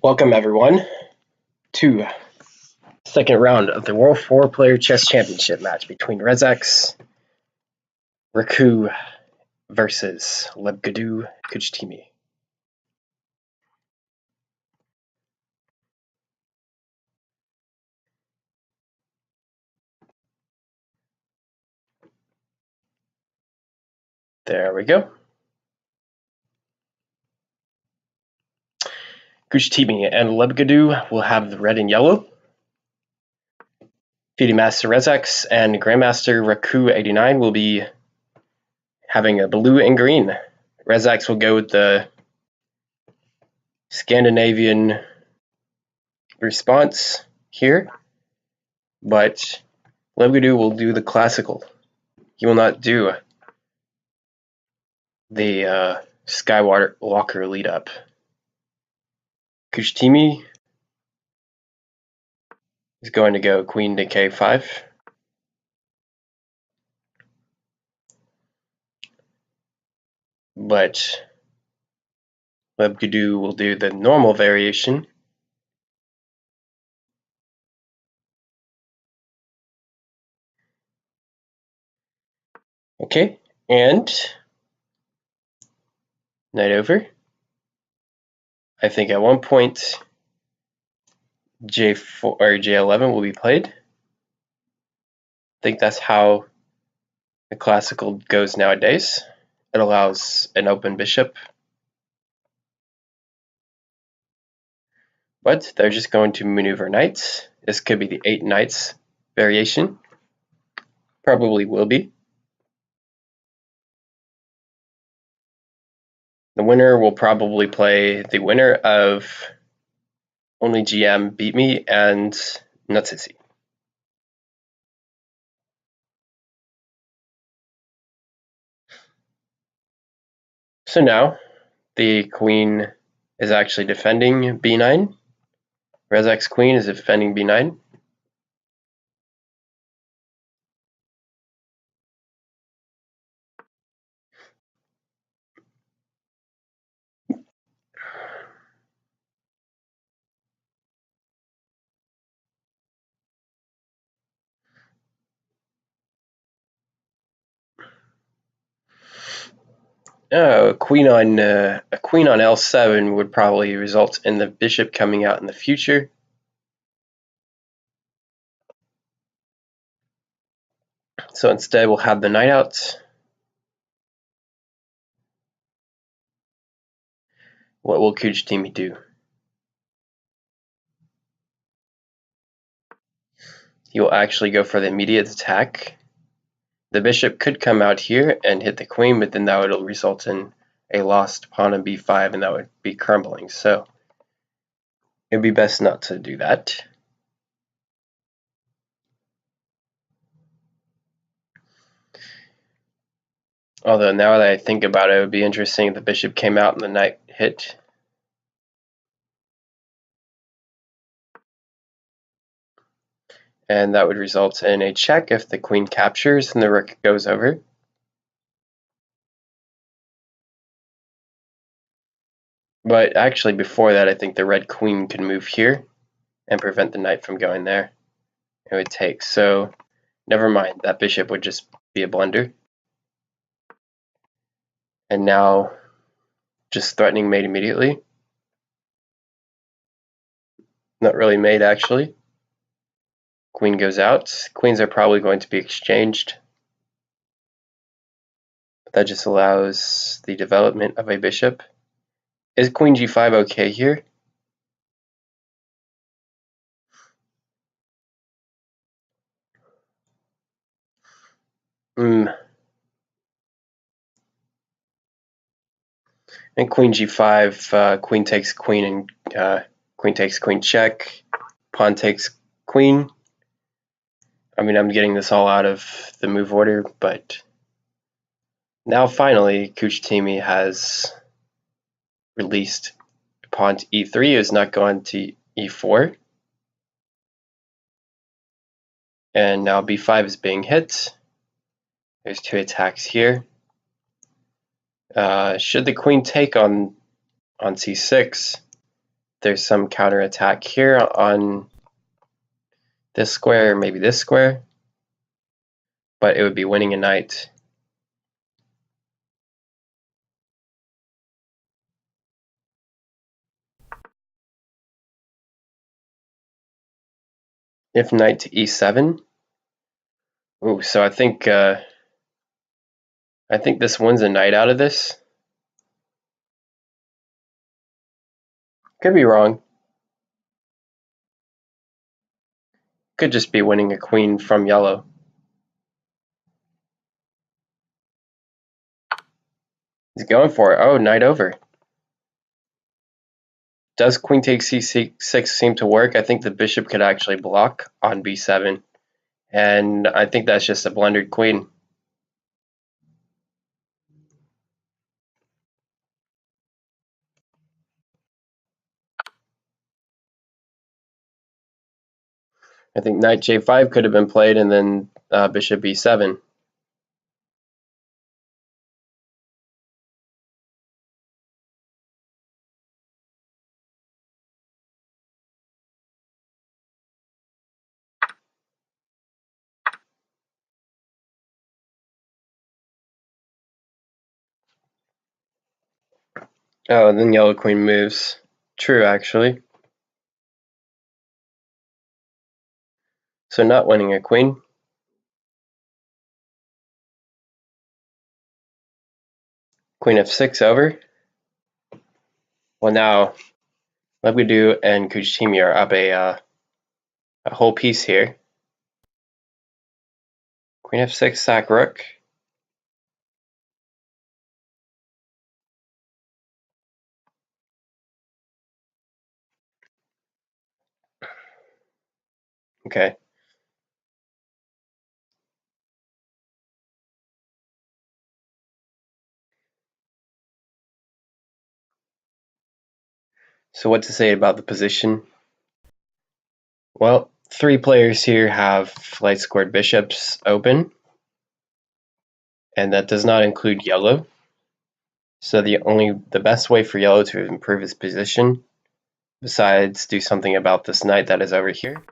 Welcome everyone to second round of the World 4-Player Chess Championship match between rezacz, Wraku versus Kujtimi. There we go. Kujtimi and Lebgadu will have the red and yellow. FIDE Master rezacz and Grandmaster Wraku89 will be having a blue and green. Rezacz will go with the Scandinavian response here, but Lebgadu will do the classical. He will not do the Skywalker lead up. Kujtimi is going to go queen to k5. But Lebgadu will do the normal variation. Okay, and knight over. I think at one point J4 or J11 will be played. I think that's how the classical goes nowadays. It allows an open bishop. But they're just going to maneuver knights. This could be the 8 knights variation. Probably will be. The winner will probably play the winner of Only GM Beat Me and Nutsissy. So now the queen is actually defending b9. rezacz queen is defending b9. A queen on L7 would probably result in the bishop coming out in the future. So instead, we'll have the knight out. What will Kujtimi do? He will actually go for the immediate attack. The bishop could come out here and hit the queen, but then that would result in a lost pawn on b5, and that would be crumbling. So it would be best not to do that. Although now that I think about it, it would be interesting if the bishop came out and the knight hit. And that would result in a check if the queen captures and the rook goes over. But actually before that, I think the red queen could move here and prevent the knight from going there. It would take. So never mind, that bishop would just be a blunder. And now just threatening mate immediately. Not really mate actually. Queen goes out. Queens are probably going to be exchanged. But that just allows the development of a bishop. Is queen g5 okay here? And queen g5, queen takes queen, and queen takes queen check, pawn takes queen. I mean, I'm getting this all out of the move order, but now finally Kujtimi has released pawn to e3, is not going to e4. And now b5 is being hit. There's 2 attacks here. Should the queen take on c6, there's some counterattack here on this square, maybe this square, but it would be winning a knight. If knight to e7. Ooh, so I think this wins a knight out of this. Could be wrong. Could just be winning a queen from yellow. He's going for it. Oh, knight over. Does queen takes c6 seem to work? I think the bishop could actually block on b7. And I think that's just a blundered queen. I think knight j5 could have been played, and then bishop b7. Oh, and then yellow queen moves. True, actually. So not winning a queen. Queen f6 over. Well, now Wraku89 and Kujtimi are up a whole piece here. Queen f6, sack rook. Okay. So what to say about the position? Well, 3 players here have light squared bishops open, and that does not include yellow. So the best way for yellow to improve his position, besides do something about this knight that is over here,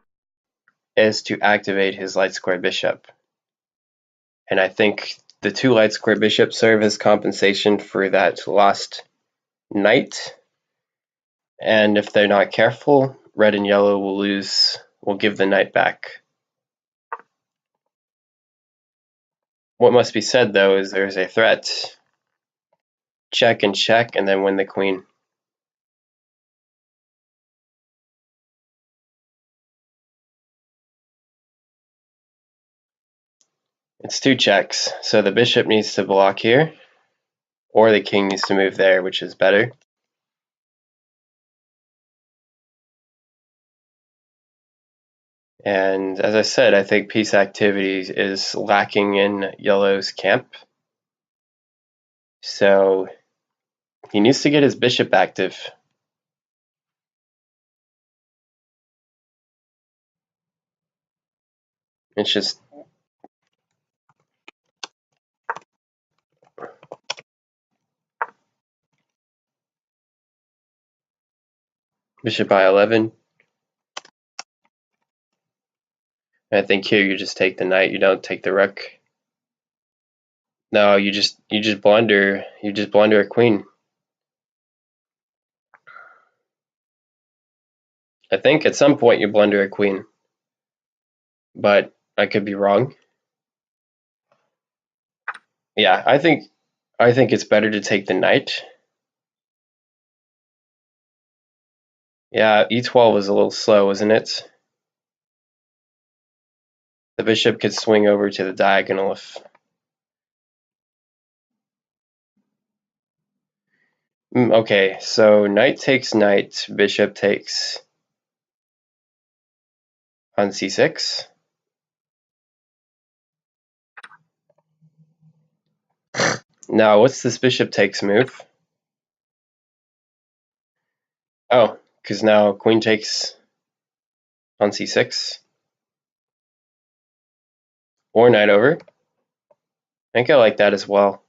is to activate his light squared bishop. And I think the 2 light squared bishops serve as compensation for that lost knight. And if they're not careful, red and yellow will give the knight back. What must be said, though, is there's a threat. Check, and then win the queen. It's 2 checks, so the bishop needs to block here, or the king needs to move there, which is better. And as I said, I think piece activity is lacking in yellow's camp. So he needs to get his bishop active. It's just bishop i11. I think here you just take the knight, you don't take the rook. No, you just blunder a queen. I think at some point you blunder a queen, but I could be wrong. Yeah, I think it's better to take the knight. Yeah, e12 was a little slow, isn't it? The bishop could swing over to the diagonal if... Okay, so knight takes knight, bishop takes on c6. Now, what's this bishop takes move? Oh, because now queen takes on c6. Or knight over. I think I like that as well.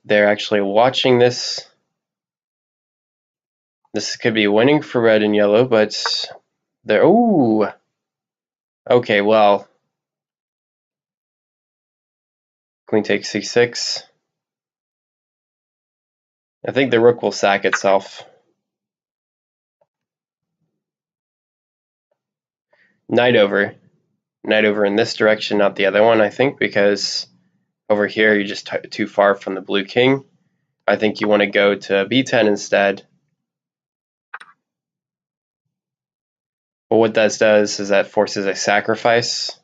They're actually watching this. This could be winning for red and yellow, but there. Ooh. Okay, well. Queen takes c6. I think the rook will sack itself. Knight over. Knight over in this direction, not the other one, I think, because over here you're just too far from the blue king. I think you want to go to b10 instead. But what that does is that forces a sacrifice.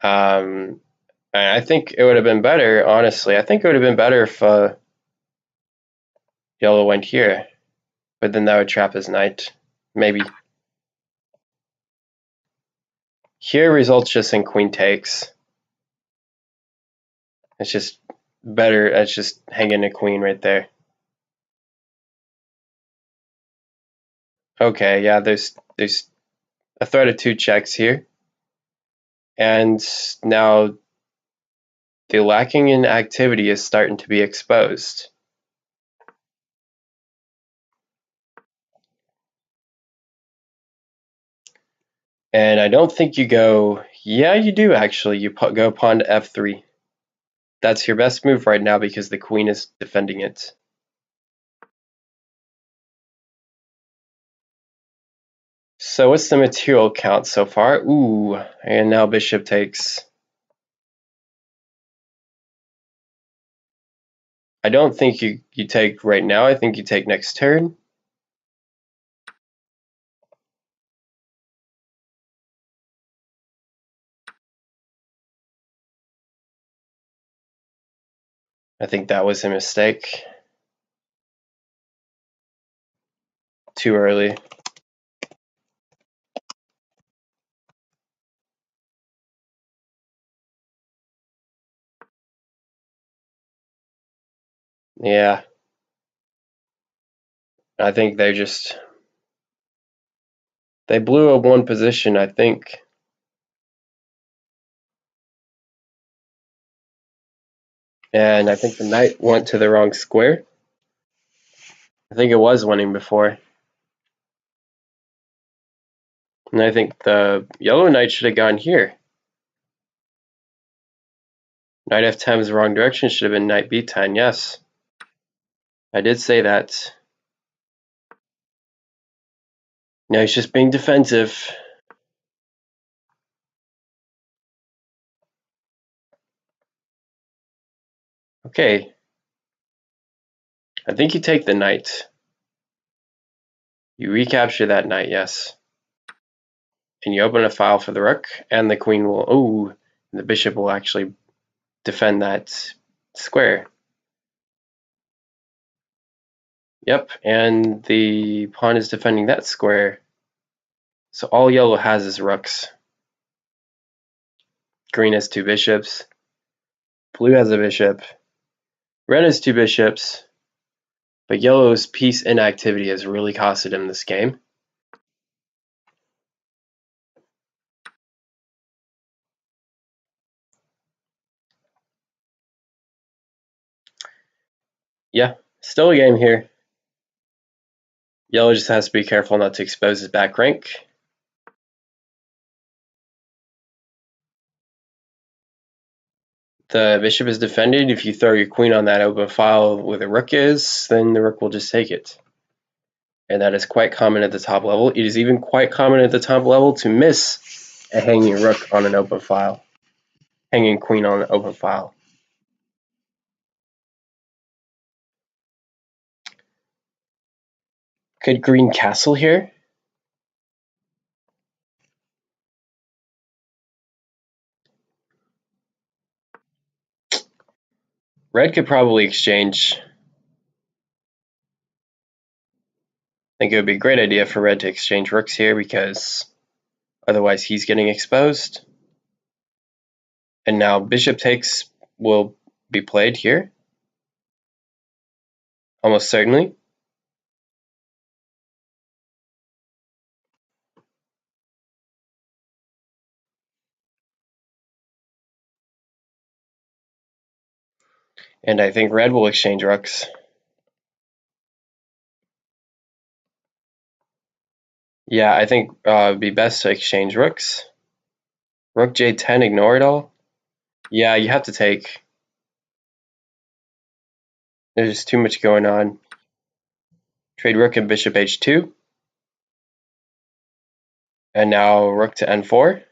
I think it would have been better, honestly. I think it would have been better if yellow went here. But then that would trap his knight. Maybe. Here results just in queen takes. It's just better. It's just hanging a queen right there. Okay, yeah, there's a threat of 2 checks here. And now the lacking in activity is starting to be exposed. And I don't think you go, yeah, you do actually. You go pawn to f3. That's your best move right now because the queen is defending it. So what's the material count so far? Ooh, and now bishop takes. I don't think you take right now. I think you take next turn. I think that was a mistake. Too early. Yeah. I think they blew up one position, I think. And I think the knight went to the wrong square. I think it was winning before. And I think the yellow knight should have gone here. Knight f10 is the wrong direction. Should have been knight b10, yes. I did say that. No, he's just being defensive. Okay. I think you take the knight. You recapture that knight, yes. And you open a file for the rook, and the queen will, ooh, the bishop will actually defend that square. Yep, and the pawn is defending that square. So all yellow has is rooks. Green has 2 bishops. Blue has a bishop. Red has 2 bishops. But yellow's piece inactivity has really costed him this game. Yeah, still a game here. Yellow just has to be careful not to expose his back rank. The bishop is defended. If you throw your queen on that open file where the rook is, then the rook will just take it. And that is quite common at the top level. It is even quite common at the top level to miss a hanging rook on an open file. Hanging queen on an open file. Could green castle here? Red could probably exchange. I think it would be a great idea for red to exchange rooks here because otherwise he's getting exposed. And now bishop takes will be played here. Almost certainly. And I think red will exchange rooks. Yeah, I think it would be best to exchange rooks. Rook J10, ignore it all. Yeah, you have to take. There's too much going on. Trade rook and bishop H2. And now rook to N4.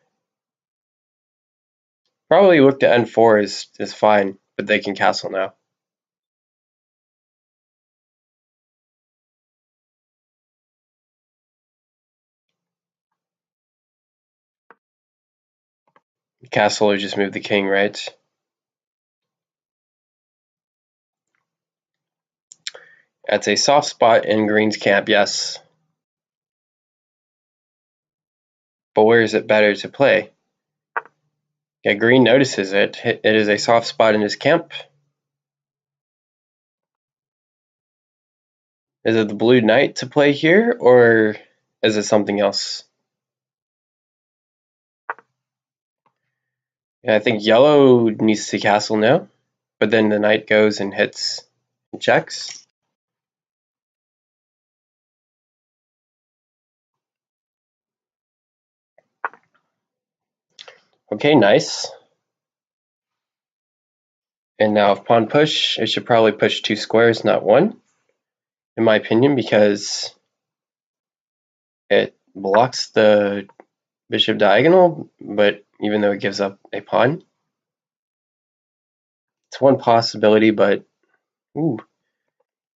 Probably rook to N4 is fine, but they can castle now. Castle or just move the king, right? That's a soft spot in Green's camp, yes. But where is it better to play? Yeah, Green notices it. It is a soft spot in his camp. Is it the blue knight to play here, or is it something else? Yeah, I think yellow needs to castle now, but then the knight goes and hits and checks. Okay, nice. And now if pawn push, it should probably push 2 squares, not 1, in my opinion, because it blocks the bishop diagonal, but even though it gives up a pawn. It's one possibility, but ooh,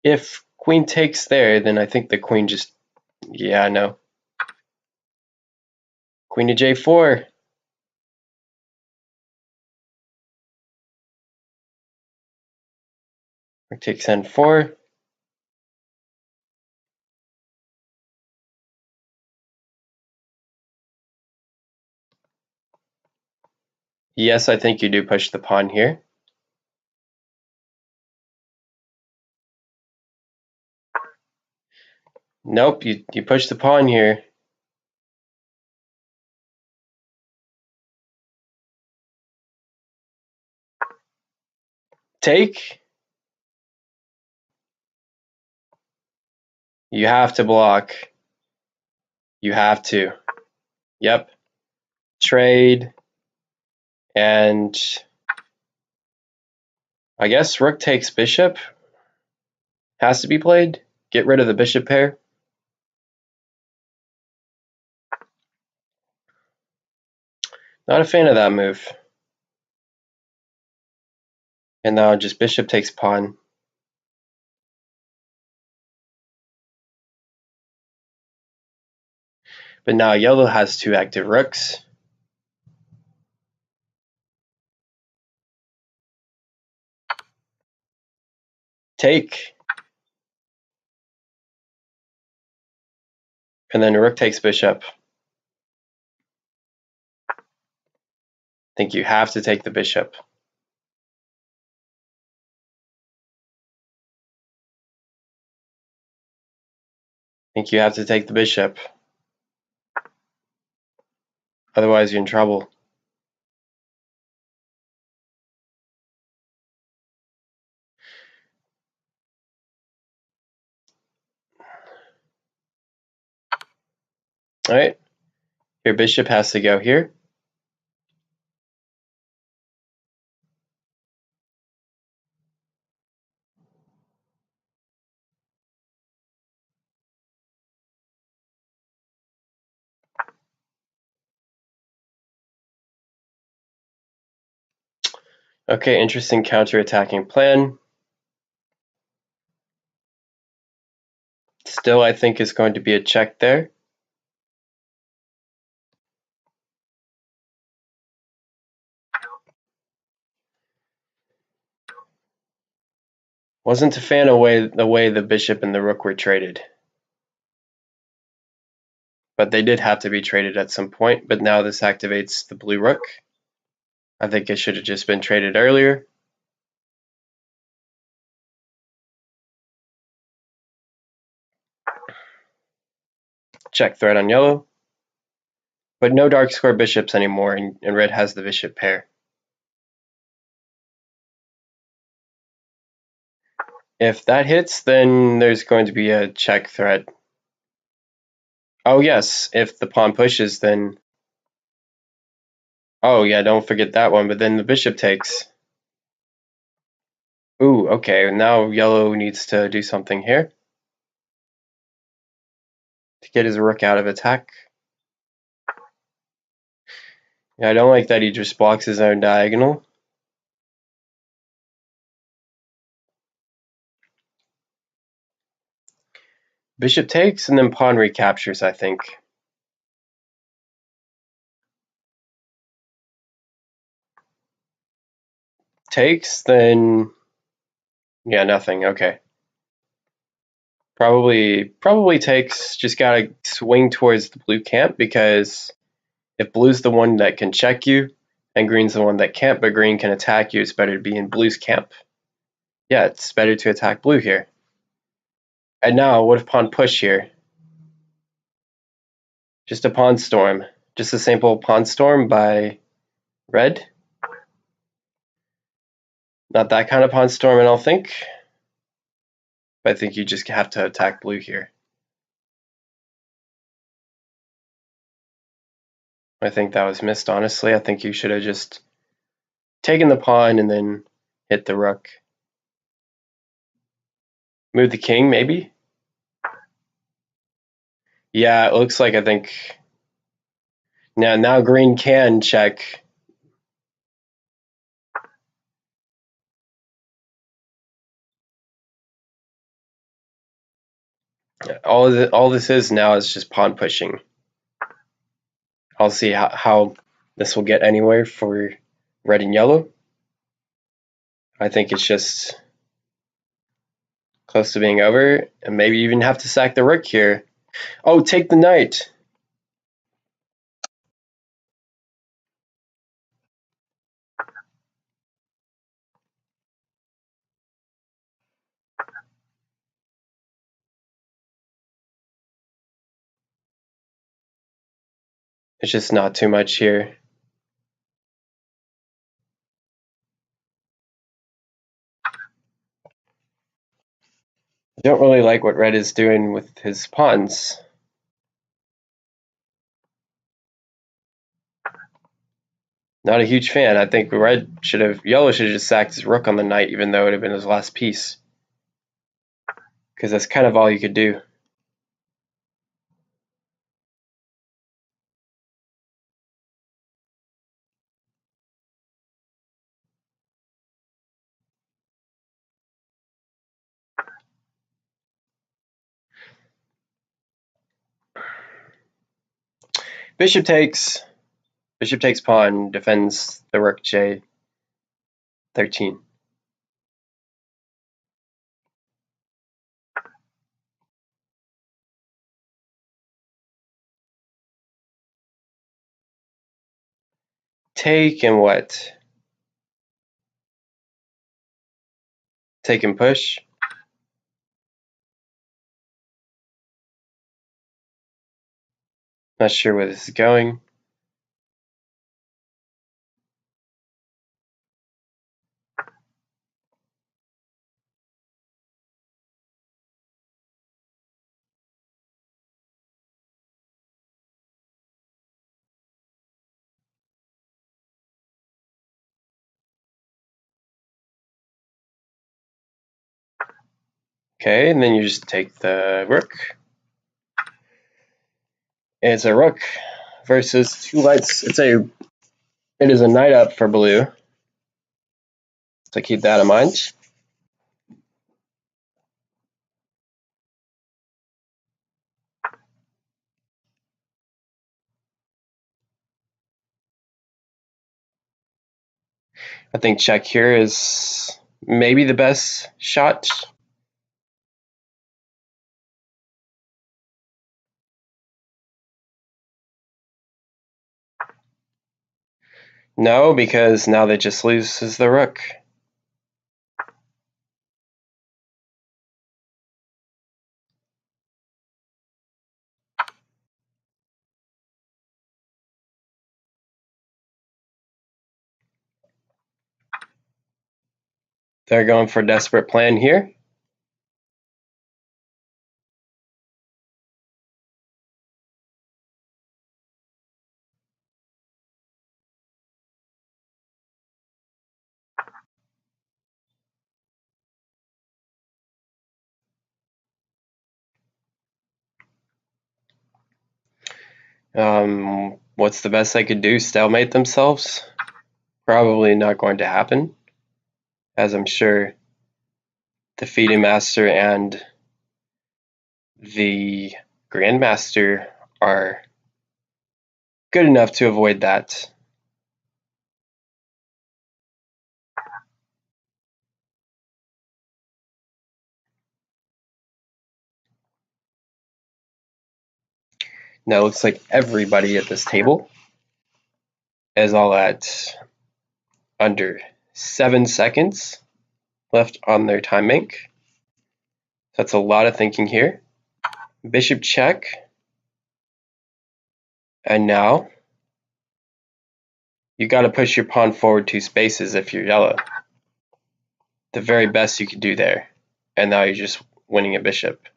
if queen takes there, then I think the queen just, yeah, no. Queen to J4. Rook takes N4. Yes, I think you do push the pawn here. Nope, you push the pawn here. Take. You have to block. You have to. Yep. Trade. And I guess rook takes bishop has to be played. Get rid of the bishop pair. Not a fan of that move. And now just bishop takes pawn. But now yellow has 2 active rooks. Take. And then rook takes bishop. I think you have to take the bishop. I think you have to take the bishop. Otherwise you're in trouble. Alright. Your bishop has to go here. Okay, interesting counter-attacking plan. Still, I think is going to be a check there. Wasn't a fan of the way the bishop and the rook were traded. But they did have to be traded at some point, but now this activates the blue rook. I think it should have just been traded earlier. Check threat on yellow. But no dark square bishops anymore, and red has the bishop pair. If that hits, then there's going to be a check threat. Oh yes, if the pawn pushes, then... Oh yeah, don't forget that one, but then the bishop takes. Ooh, okay, now yellow needs to do something here to get his rook out of attack. Yeah, I don't like that he just blocks his own diagonal. Bishop takes, and then pawn recaptures, I think. Takes, then... Yeah, nothing, okay. Probably takes, just gotta swing towards the blue camp, because if blue's the one that can check you, and green's the one that can't, but green can attack you, it's better to be in blue's camp. Yeah, it's better to attack blue here. And now, what if pawn push here? Just a pawn storm. Just a simple pawn storm by red. Not that kind of pawn storm, I don't think. But I think you just have to attack blue here. I think that was missed, honestly. I think you should have just taken the pawn and then hit the rook. Move the king, maybe? Yeah, it looks like, I think... Now green can check. All this is now is just pawn pushing. I'll see how this will get anywhere for red and yellow. I think it's just close to being over, and maybe even have to sack the rook here. Oh, take the knight. It's just not too much here. I don't really like what red is doing with his pawns. Not a huge fan. I think yellow should have just sacked his rook on the knight, even though it would have been his last piece. Because that's kind of all you could do. Bishop takes. Bishop takes pawn, defends the rook J13. Take and what? Take and push. Not sure where this is going. Okay, and then you just take the rook. It's a rook versus two lights. It is a knight up for blue. So keep that in mind. I think check here is maybe the best shot. No, because now they just loses the rook. They're going for a desperate plan here. What's the best I could do? Stalemate themselves? Probably not going to happen, as I'm sure the FIDE Master and the Grandmaster are good enough to avoid that. Now it looks like everybody at this table is all at under 7 seconds left on their time bank. That's a lot of thinking here. Bishop check. And now you got to push your pawn forward 2 spaces if you're yellow. The very best you could do there. And now you're just winning a bishop.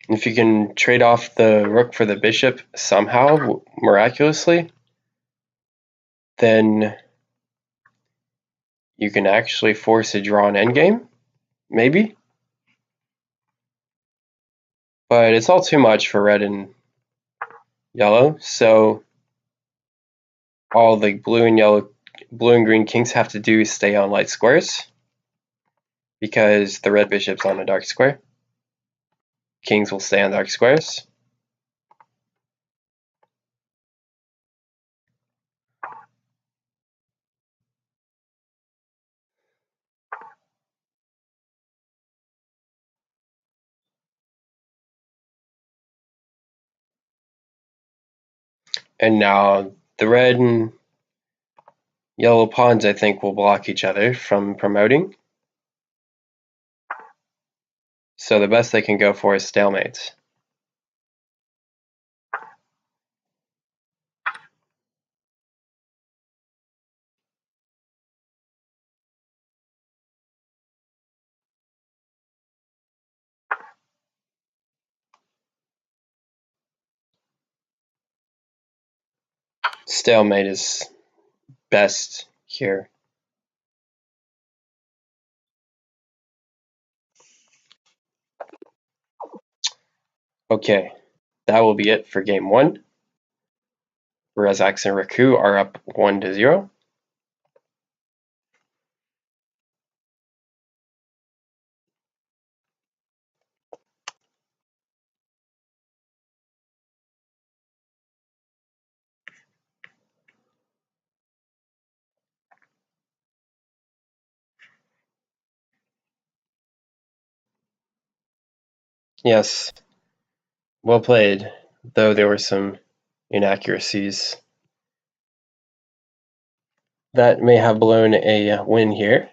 If you can trade off the rook for the bishop somehow, miraculously, then you can actually force a draw on endgame, maybe. But it's all too much for red and yellow, so all the blue and green kings have to do is stay on light squares, because the red bishop's on a dark square. Kings will stay on dark squares. And now the red and yellow pawns, I think, will block each other from promoting. So the best they can go for is stalemates. Stalemate is best here. Okay, that will be it for game 1. Rezacz and Wraku are up 1-0. Yes, well played, though there were some inaccuracies that may have blown a win here.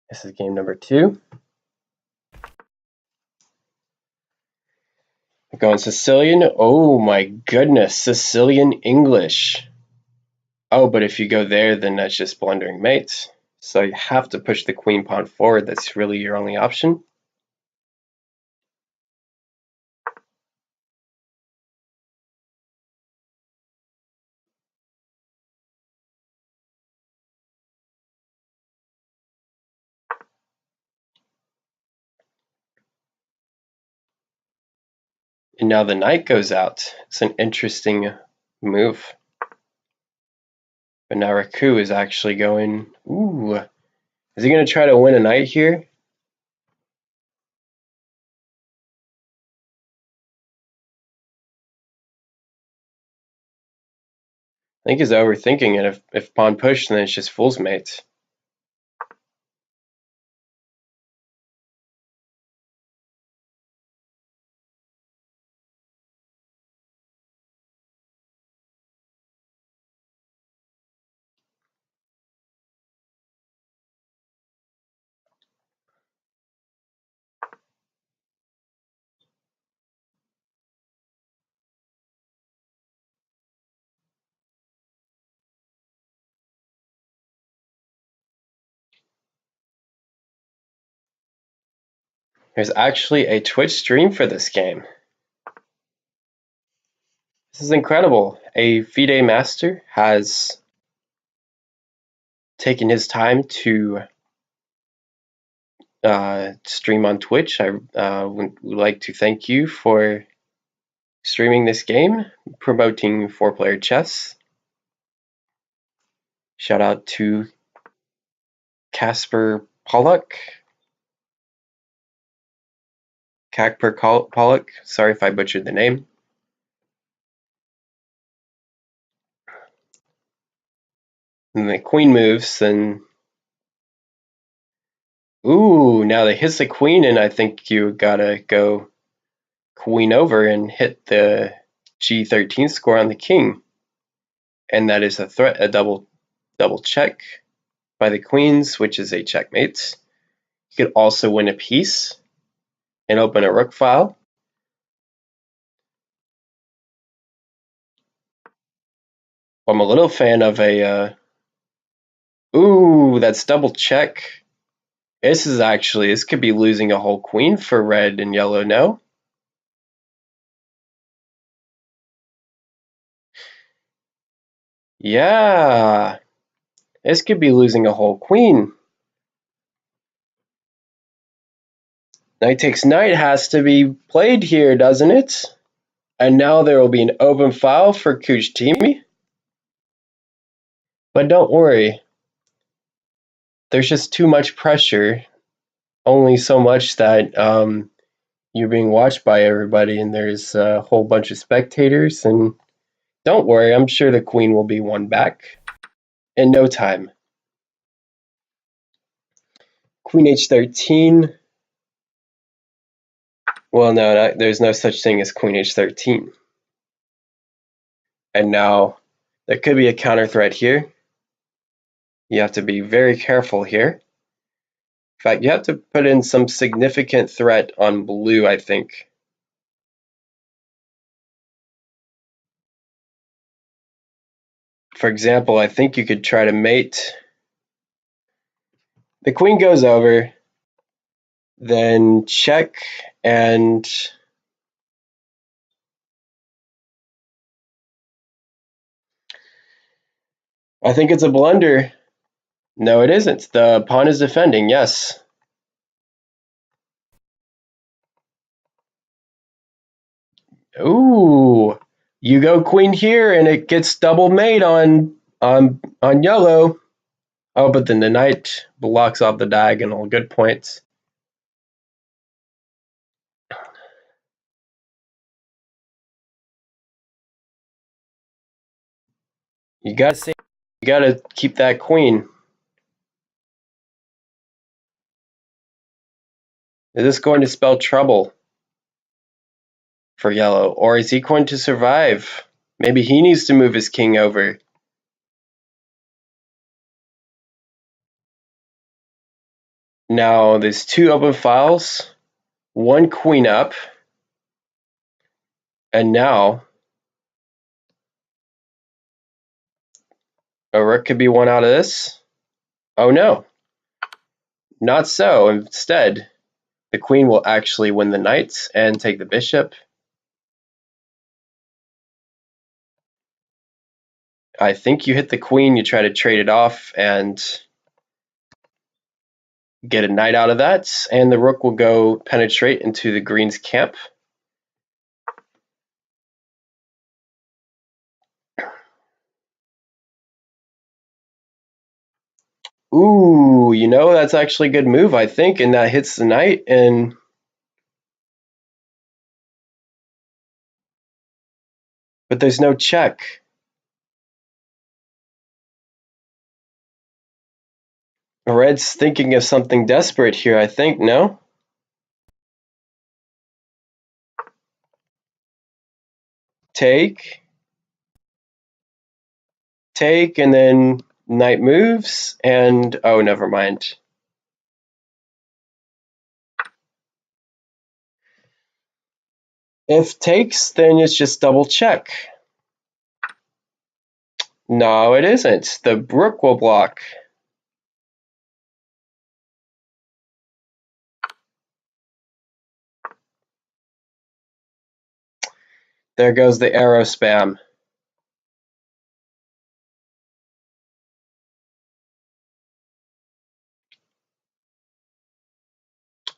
This is game number 2. Going Sicilian. Oh my goodness, Sicilian English. Oh, but if you go there, then that's just blundering mates. So you have to push the queen pawn forward. That's really your only option. And now the knight goes out. It's an interesting move. But now Wraku is actually going. Ooh. Is he going to try to win a knight here? I think he's overthinking it. If pawn pushed, then it's just fool's mates. There's actually a Twitch stream for this game. This is incredible. A FIDE master has taken his time to stream on Twitch. I would like to thank you for streaming this game, promoting 4-player chess. Shout out to Casper Pollock. Casper Pollock. Sorry if I butchered the name. And the queen moves, then. Ooh, now they hits the queen, and I think you gotta go queen over and hit the G13 score on the king. And that is a threat, a double check by the queens, which is a checkmate. You could also win a piece and open a rook file. I'm a little fan of a, ooh, that's double check. This could be losing a whole queen for red and yellow, no? Yeah, this could be losing a whole queen. Knight takes knight has to be played here, doesn't it? And now there will be an open file for Kujtimi. But don't worry, there's just too much pressure. Only so much that you're being watched by everybody, and there's a whole bunch of spectators. And don't worry, I'm sure the queen will be won back in no time. Queen h13. Well, no, there's no such thing as queen h13. And now there could be a counter threat here. You have to be very careful here. In fact, you have to put in some significant threat on blue, I think. For example, I think you could try to mate. The queen goes over, then check, and I think it's a blunder. No, it isn't. The pawn is defending, yes. Ooh, you go queen here, and it gets double mate on yellow. Oh, but then the knight blocks off the diagonal. Good points. You gotta keep that queen. Is this going to spell trouble for yellow, or is he going to survive? Maybe he needs to move his king over. Now there's two open files, one queen up, and now a rook could be won out of this. Oh no, not so. Instead, the queen will actually win the knight and take the bishop. I think you hit the queen, you try to trade it off and get a knight out of that, and the rook will go penetrate into the green's camp. Ooh, you know, that's actually a good move, I think, and that hits the knight, and but there's no check. Red's thinking of something desperate here, I think, no? Take, and then knight moves, and oh, never mind. If takes, then it's just double check. No, it isn't. The rook will block. There goes the arrow spam.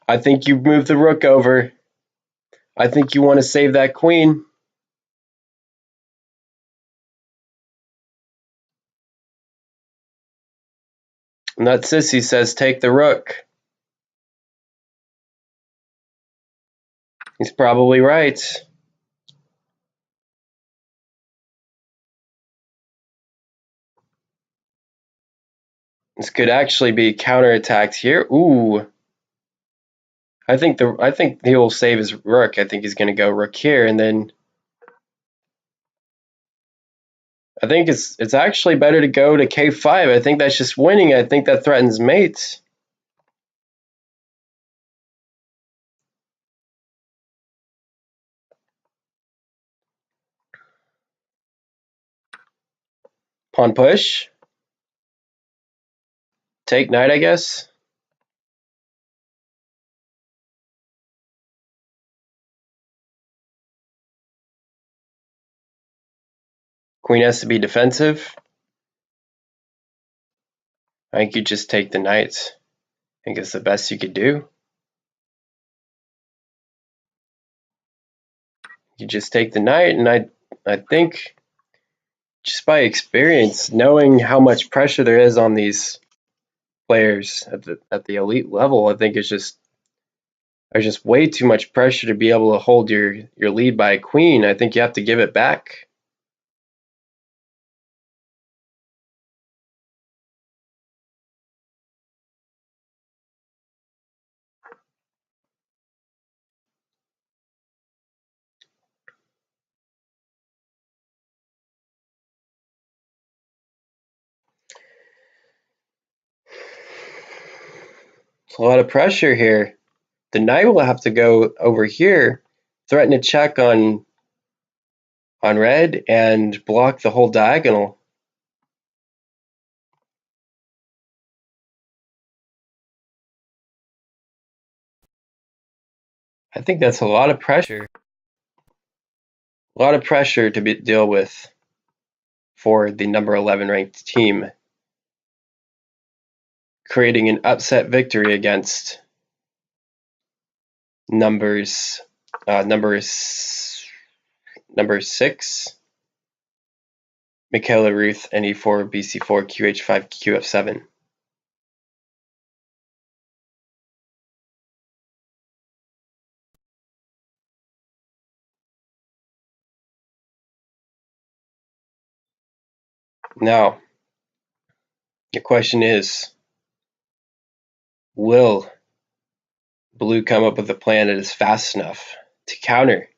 I think you moved the rook over. I think you want to save that queen. And that sissy says take the rook. He's probably right. This could actually be counterattacked here. Ooh. I think he will save his rook. I think he's going to go rook here, and then I think it's actually better to go to k5. I think that's just winning. I think that threatens mate. Pawn push. Take knight, I guess. Queen has to be defensive. I think you just take the knight. I think it's the best you could do. You just take the knight, and I think just by experience, knowing how much pressure there is on these players at the elite level, I think there's just way too much pressure to be able to hold your lead by a queen. I think you have to give it back. It's a lot of pressure here. The knight will have to go over here, threaten a check on red, and block the whole diagonal. I think that's a lot of pressure. A lot of pressure to deal with for the number 11 ranked team, creating an upset victory against number 6, Michaela Ruth, NE4, BC4, QH5, QF7. Now, the question is, will Blue come up with a plan that is fast enough to counter?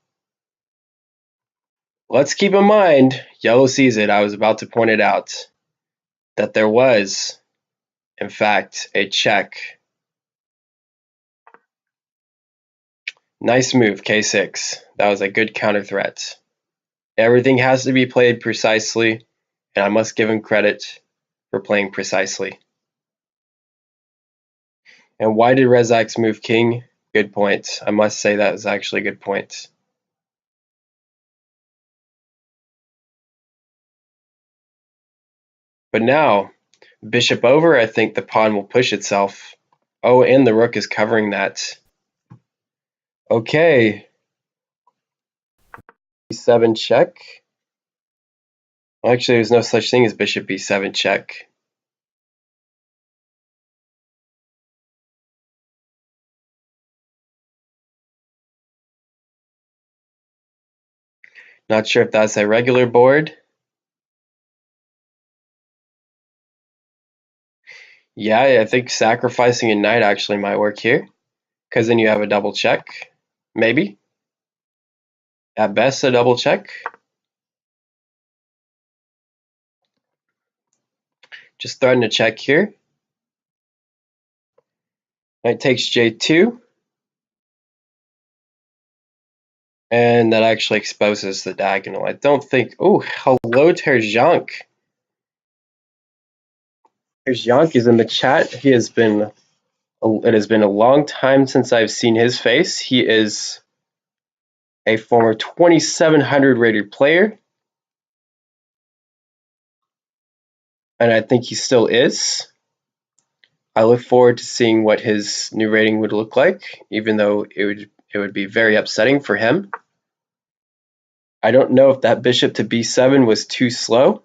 Let's keep in mind, Yellow sees it. I was about to point it out, that there was, in fact, a check. Nice move, K6. That was a good counter threat. Everything has to be played precisely, and I must give him credit for playing precisely. And why did rezacz move king? Good point. I must say that was actually a good point. But now, bishop over, I think the pawn will push itself. Oh, and the rook is covering that. Okay. B7 check. Well, actually, there's no such thing as bishop B7 check. Not sure if that's a regular board. Yeah, I think sacrificing a knight actually might work here, because then you have a double check, maybe. At best, a double check. Just threaten a check here. Knight takes J2. And that actually exposes the diagonal. I don't think... Oh, hello, Terjank. Terjank is in the chat. It has been a long time since I've seen his face. He is a former 2700 rated player. And I think he still is. I look forward to seeing what his new rating would look like, even though it would be very upsetting for him. I don't know if that bishop to b7 was too slow.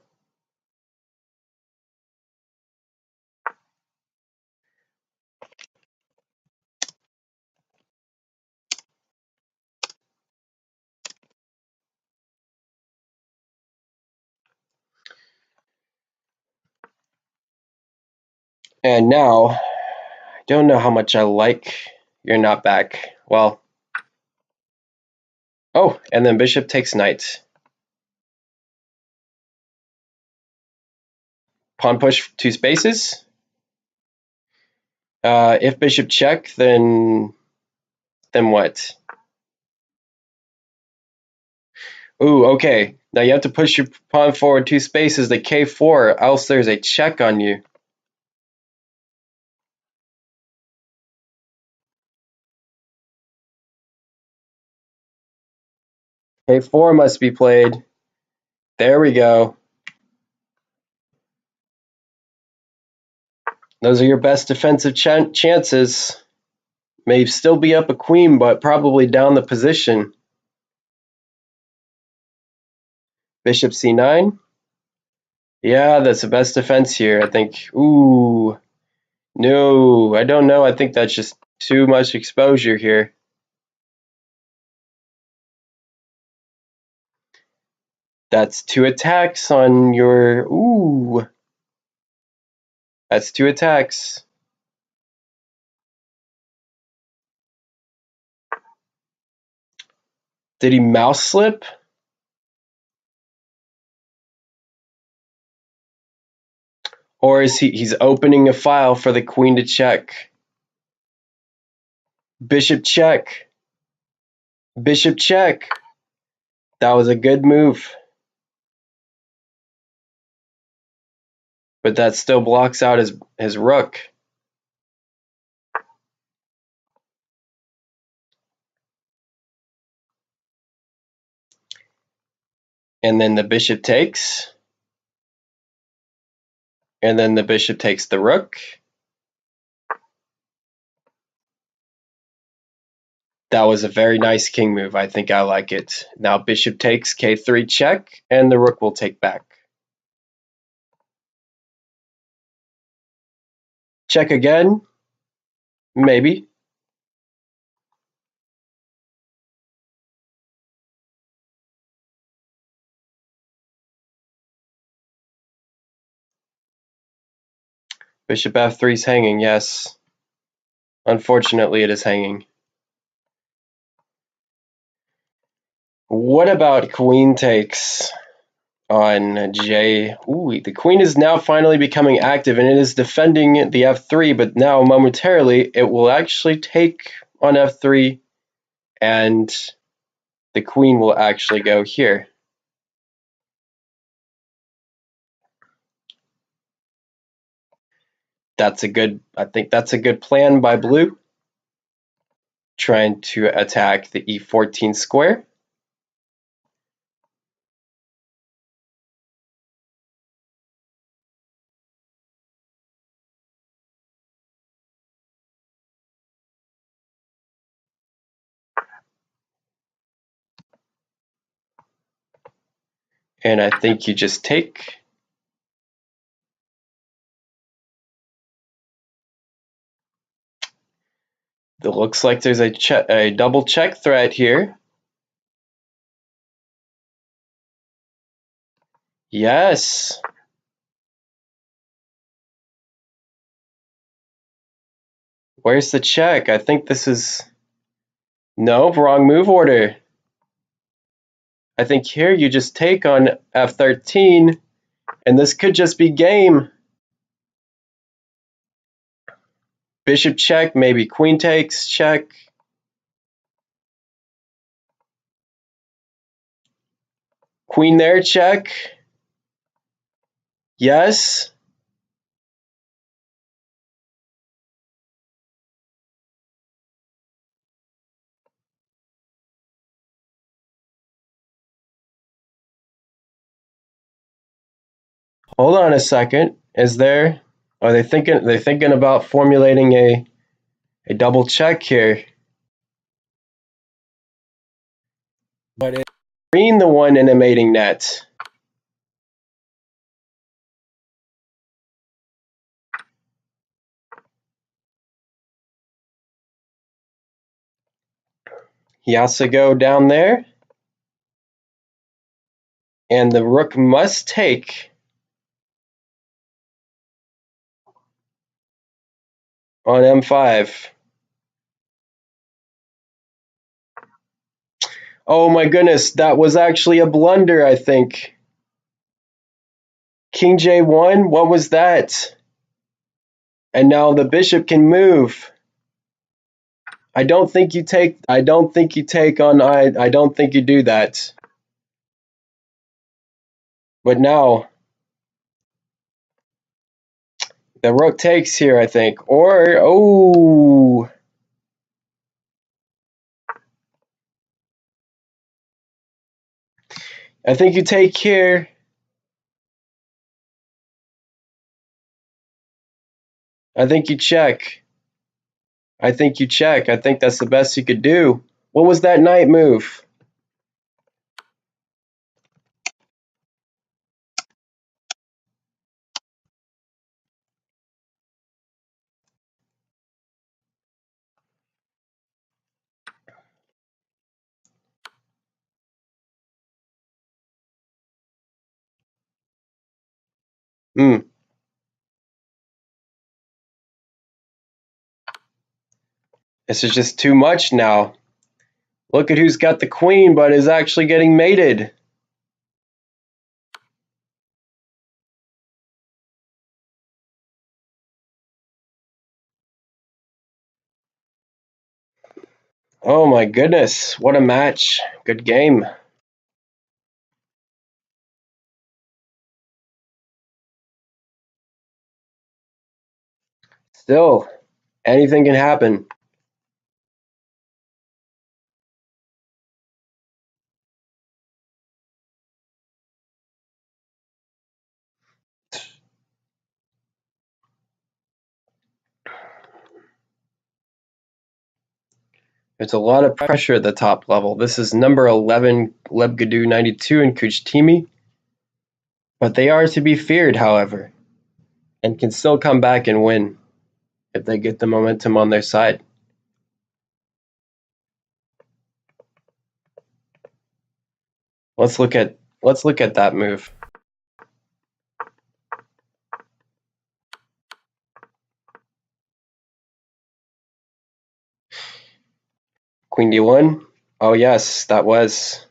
And now, I don't know how much I like you're not back. Well, oh, and then bishop takes knight. Pawn push 2 spaces. If bishop check, then what? Ooh, okay. Now you have to push your pawn forward 2 spaces to k4, else there's a check on you. k4 must be played. There we go. Those are your best defensive chances. May still be up a queen, but probably down the position. Bishop c9. Yeah, that's the best defense here, I think. Ooh. No, I don't know. I think that's just too much exposure here. That's 2 attacks on your... Ooh. That's 2 attacks. Did he mouse slip? Or is he's opening a file for the queen to check? Bishop check. Bishop check. That was a good move. But that still blocks out his rook. And then the bishop takes. And then the bishop takes the rook. That was a very nice king move. I think I like it. Now bishop takes, k3 check, and the rook will take back. Check again. Maybe. Bishop f3 is hanging, yes. Unfortunately, it is hanging. What about queen takes on J? Ooh, the queen is now finally becoming active, and it is defending the f3, but now momentarily it will actually take on f3, and the queen will actually go here. I think that's a good plan by blue. Trying to attack the e14 square. And I think you just take. It looks like there's a double check threat here. Yes. Where's the check? I think this is... No, wrong move order. I think here you just take on f13, and this could just be game. Bishop check, maybe queen takes, check. Queen there, check. Yes. Hold on a second. Are they thinking about formulating a double check here? But it's green the one in a mating net. He has to go down there. And the rook must take on m5. Oh my goodness, that was actually a blunder, I think. King J1, what was that? And now the bishop can move. I don't think you take on I don't think you do that. But now the rook takes here, I think. Or oh, I think you take here. I think you check. I think you check. I think that's the best you could do. What was that knight move? This is just too much now. Look at who's got the queen but is actually getting mated. Oh my goodness, what a match. Good game. Still, anything can happen. There's a lot of pressure at the top level. This is number 11, Wraku89 in Kujtimi. But they are to be feared, however, and can still come back and win if they get the momentum on their side. Let's look at that move. Queen D1. Oh yes, that was.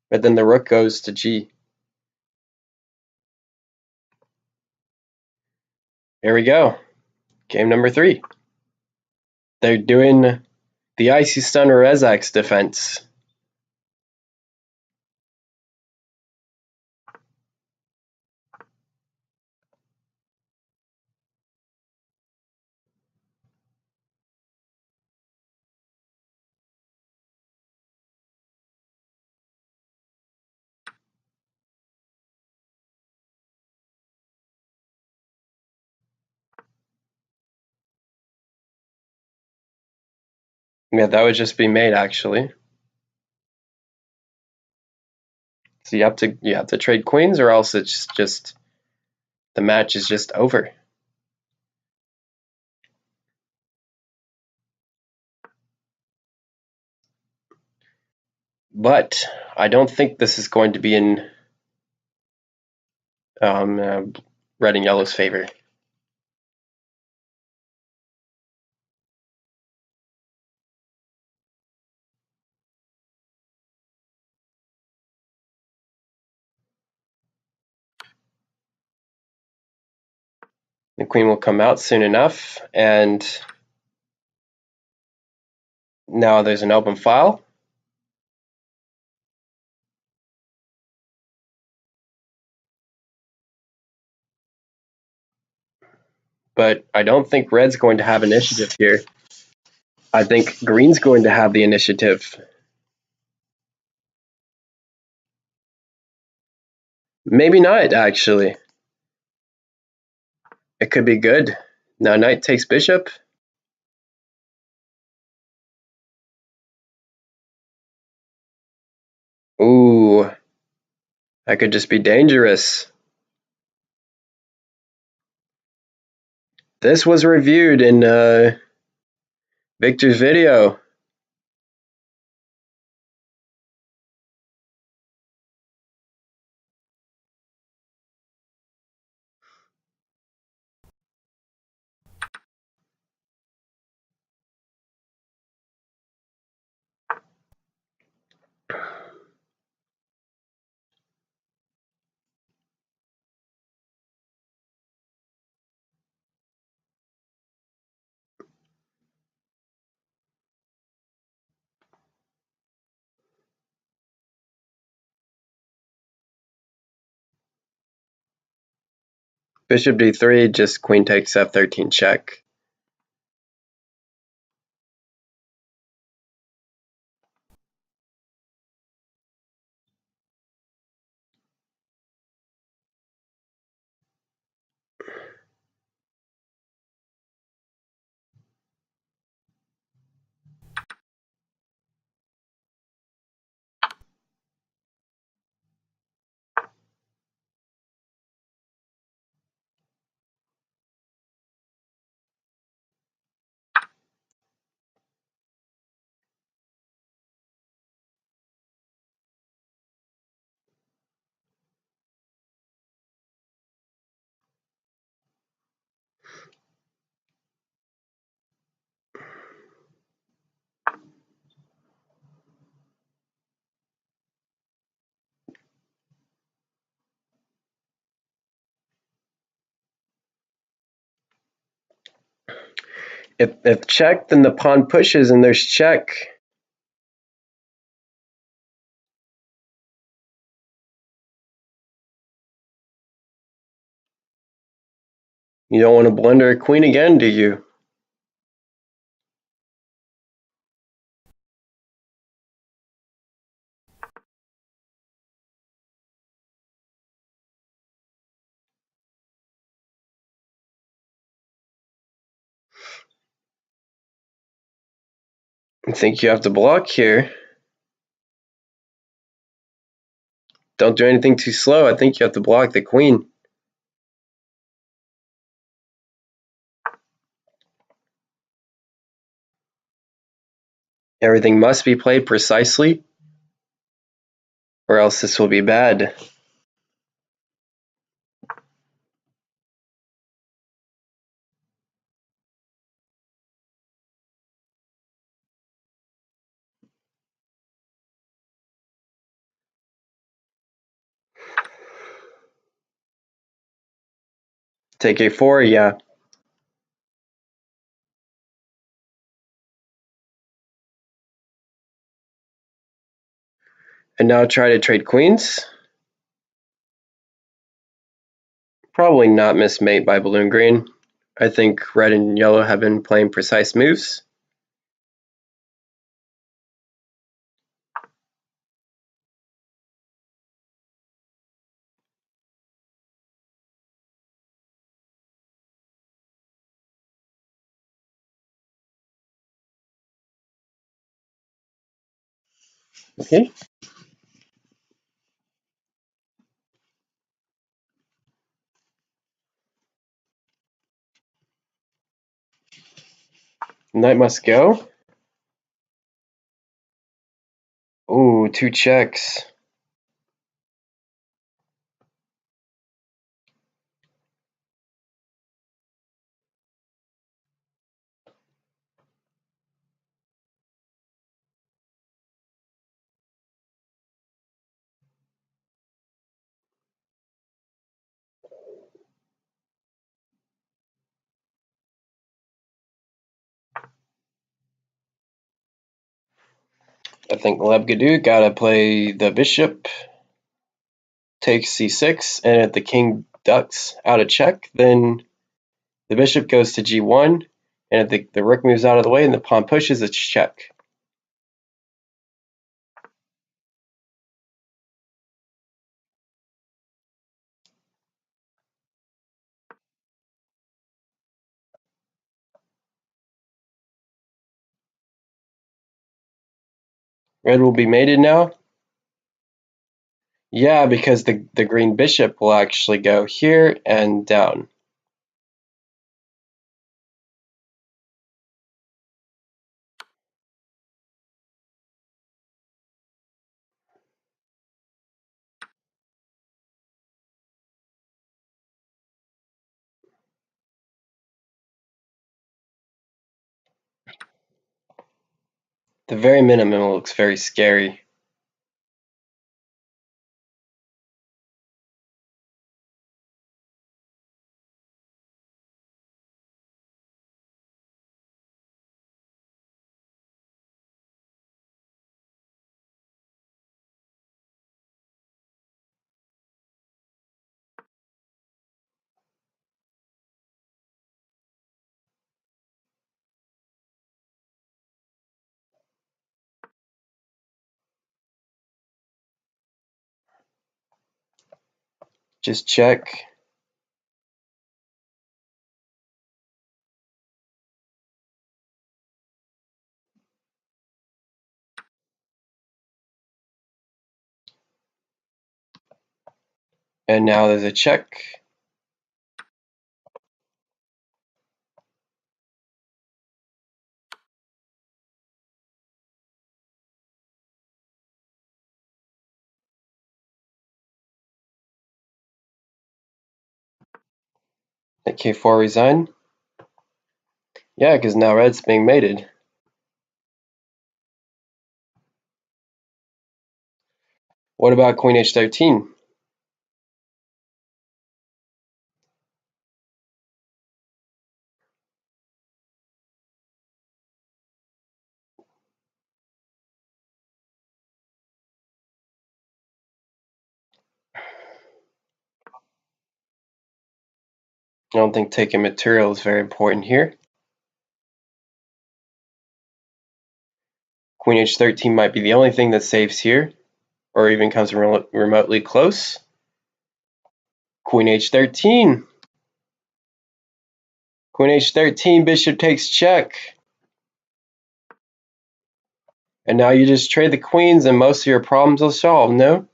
But then the rook goes to G. Here we go. Game number 3. They're doing the icy stunner rezacz defense. Yeah, that would just be mate actually. So you have to trade queens, or else it's just the match is just over. But I don't think this is going to be in red and yellow's favor. The queen will come out soon enough, and now there's an open file. But I don't think red's going to have initiative here. I think green's going to have the initiative. Maybe not, actually. It could be good. Now knight takes bishop. Ooh, that could just be dangerous. This was reviewed in Victor's video. Bishop d3, just queen takes f13 check. If check, then the pawn pushes and there's check. You don't want to blunder a queen again, do you? I think you have to block here. Don't do anything too slow. I think you have to block the queen. Everything must be played precisely, or else this will be bad. Take a4, yeah. And now try to trade queens. Probably not miss mate by blue and green. I think red and yellow have been playing precise moves. Okay. Knight must go. Ooh, two checks. I think Lebgadu gotta play the bishop, takes c6, and if the king ducks out of check, then the bishop goes to g1, and if the rook moves out of the way and the pawn pushes, it's check. Red will be mated now. Yeah, because the green bishop will actually go here and down. The very minimum looks very scary. Just check. And now there's a check. At k4 resign. Yeah, because now red's being mated. What about queen h13? I don't think taking material is very important here. Queen h13 might be the only thing that saves here, or even comes remotely close. Queen h13. Queen h13, bishop takes check. And now you just trade the queens and most of your problems will solve, no?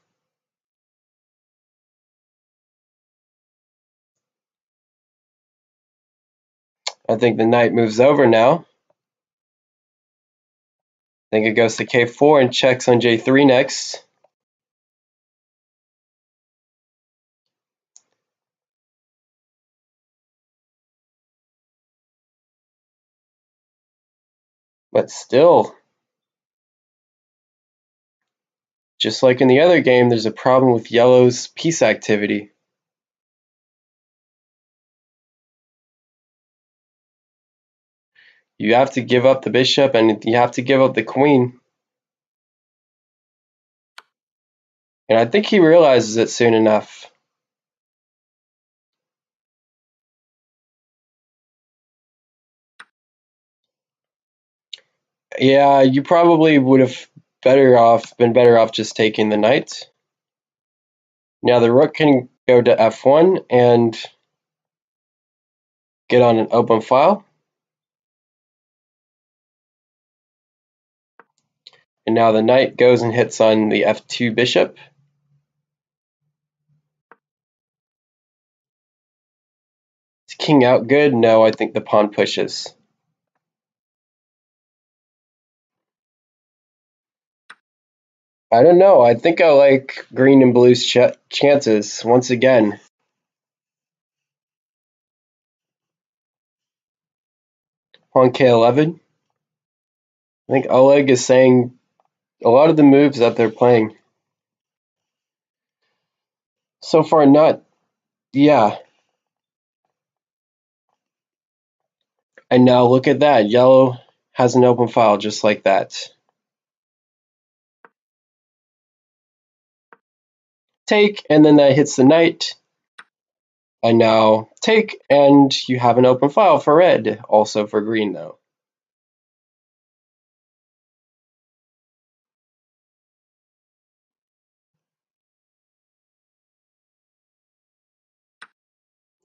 I think the knight moves over now. I think it goes to k4 and checks on j3 next. But still, just like in the other game, there's a problem with yellow's piece activity. You have to give up the bishop and you have to give up the queen. And I think he realizes it soon enough. Yeah, you probably would have been better off just taking the knight. Now the rook can go to f1 and get on an open file. And now the knight goes and hits on the f2 bishop. Is king out good? No, I think the pawn pushes. I don't know. I think I like green and blue's chances once again. Pawn k11. I think Oleg is saying a lot of the moves that they're playing so far not, yeah. And now look at that. Yellow has an open file just like that. Take, and then that hits the knight. And now take, and you have an open file for red, also for green though.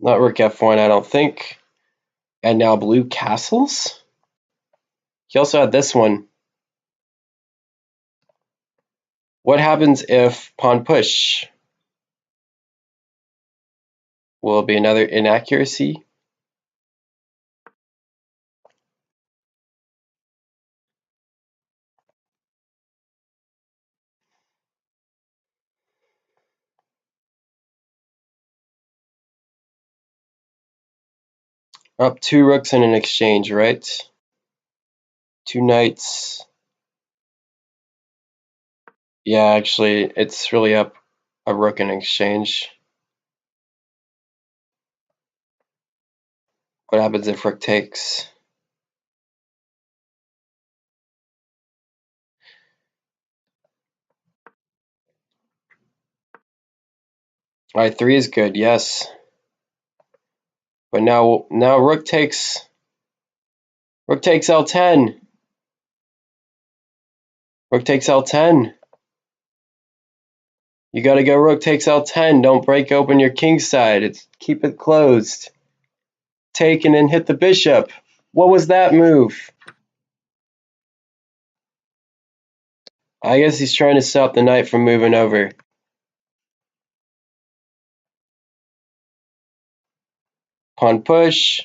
Not rook f1, I don't think. And now blue castles. He also had this one. What happens if pawn push? Will it be another inaccuracy? Up 2 rooks in an exchange, right? 2 knights. Yeah, actually, it's really up a rook in exchange. What happens if rook takes? I3 is good, yes. But now rook takes L10. Rook takes L10. You gotta go rook takes L10. Don't break open your king side. Keep it closed. Take and then hit the bishop. What was that move? I guess he's trying to stop the knight from moving over. Pawn push.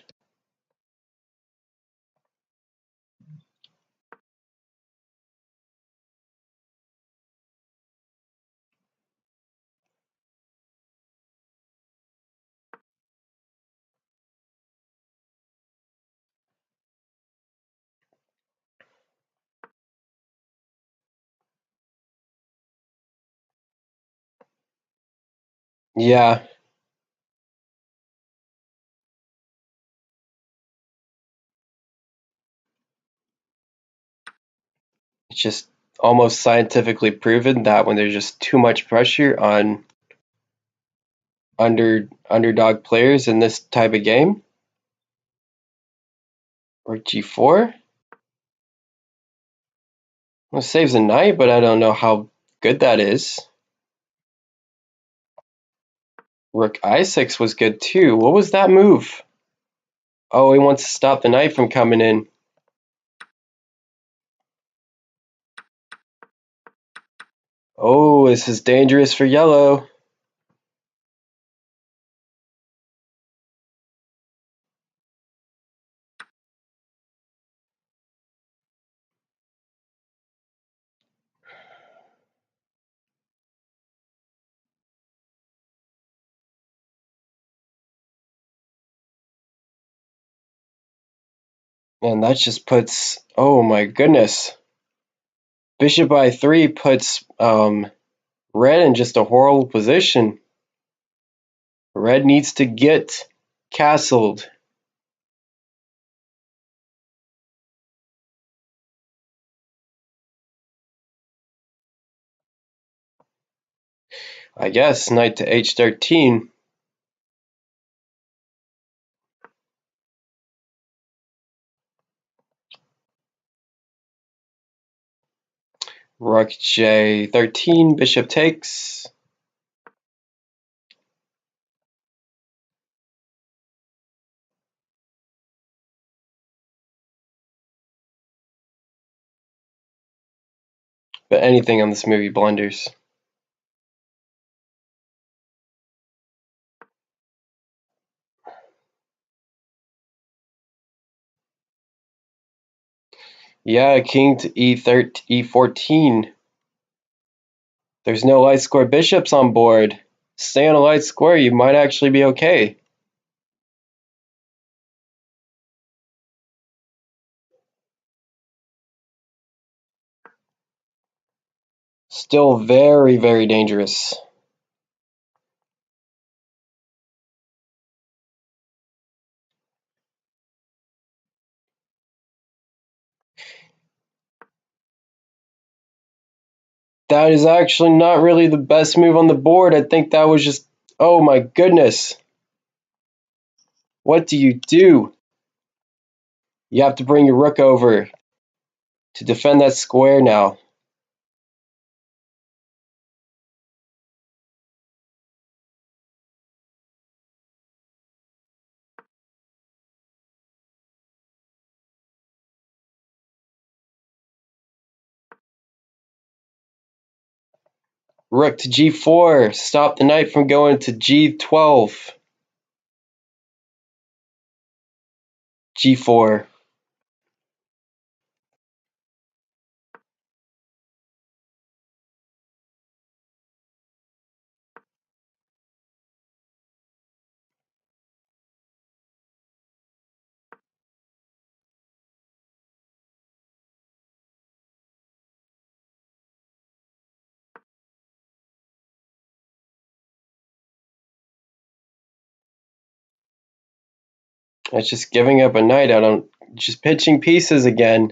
Yeah. It's just almost scientifically proven that when there's just too much pressure on underdog players in this type of game. Rook G4. Well, it saves a knight, but I don't know how good that is. Rook I6 was good too. What was that move? Oh, he wants to stop the knight from coming in. Oh, this is dangerous for yellow. And that just puts, oh my goodness. Bishop I3 puts red in just a horrible position. Red needs to get castled. I guess knight to h13. Rook J13, bishop takes. But anything on this movie blunders. Yeah, king to e14. There's no light square bishops on board. Stay on a light square, you might actually be okay. Still very, very dangerous. That is actually not really the best move on the board. I think that was just, oh my goodness. What do you do? You have to bring your rook over to defend that square now. Rook to g4. Stop the knight from going to g12. g4. It's just giving up a knight. I don't. Just pitching pieces again.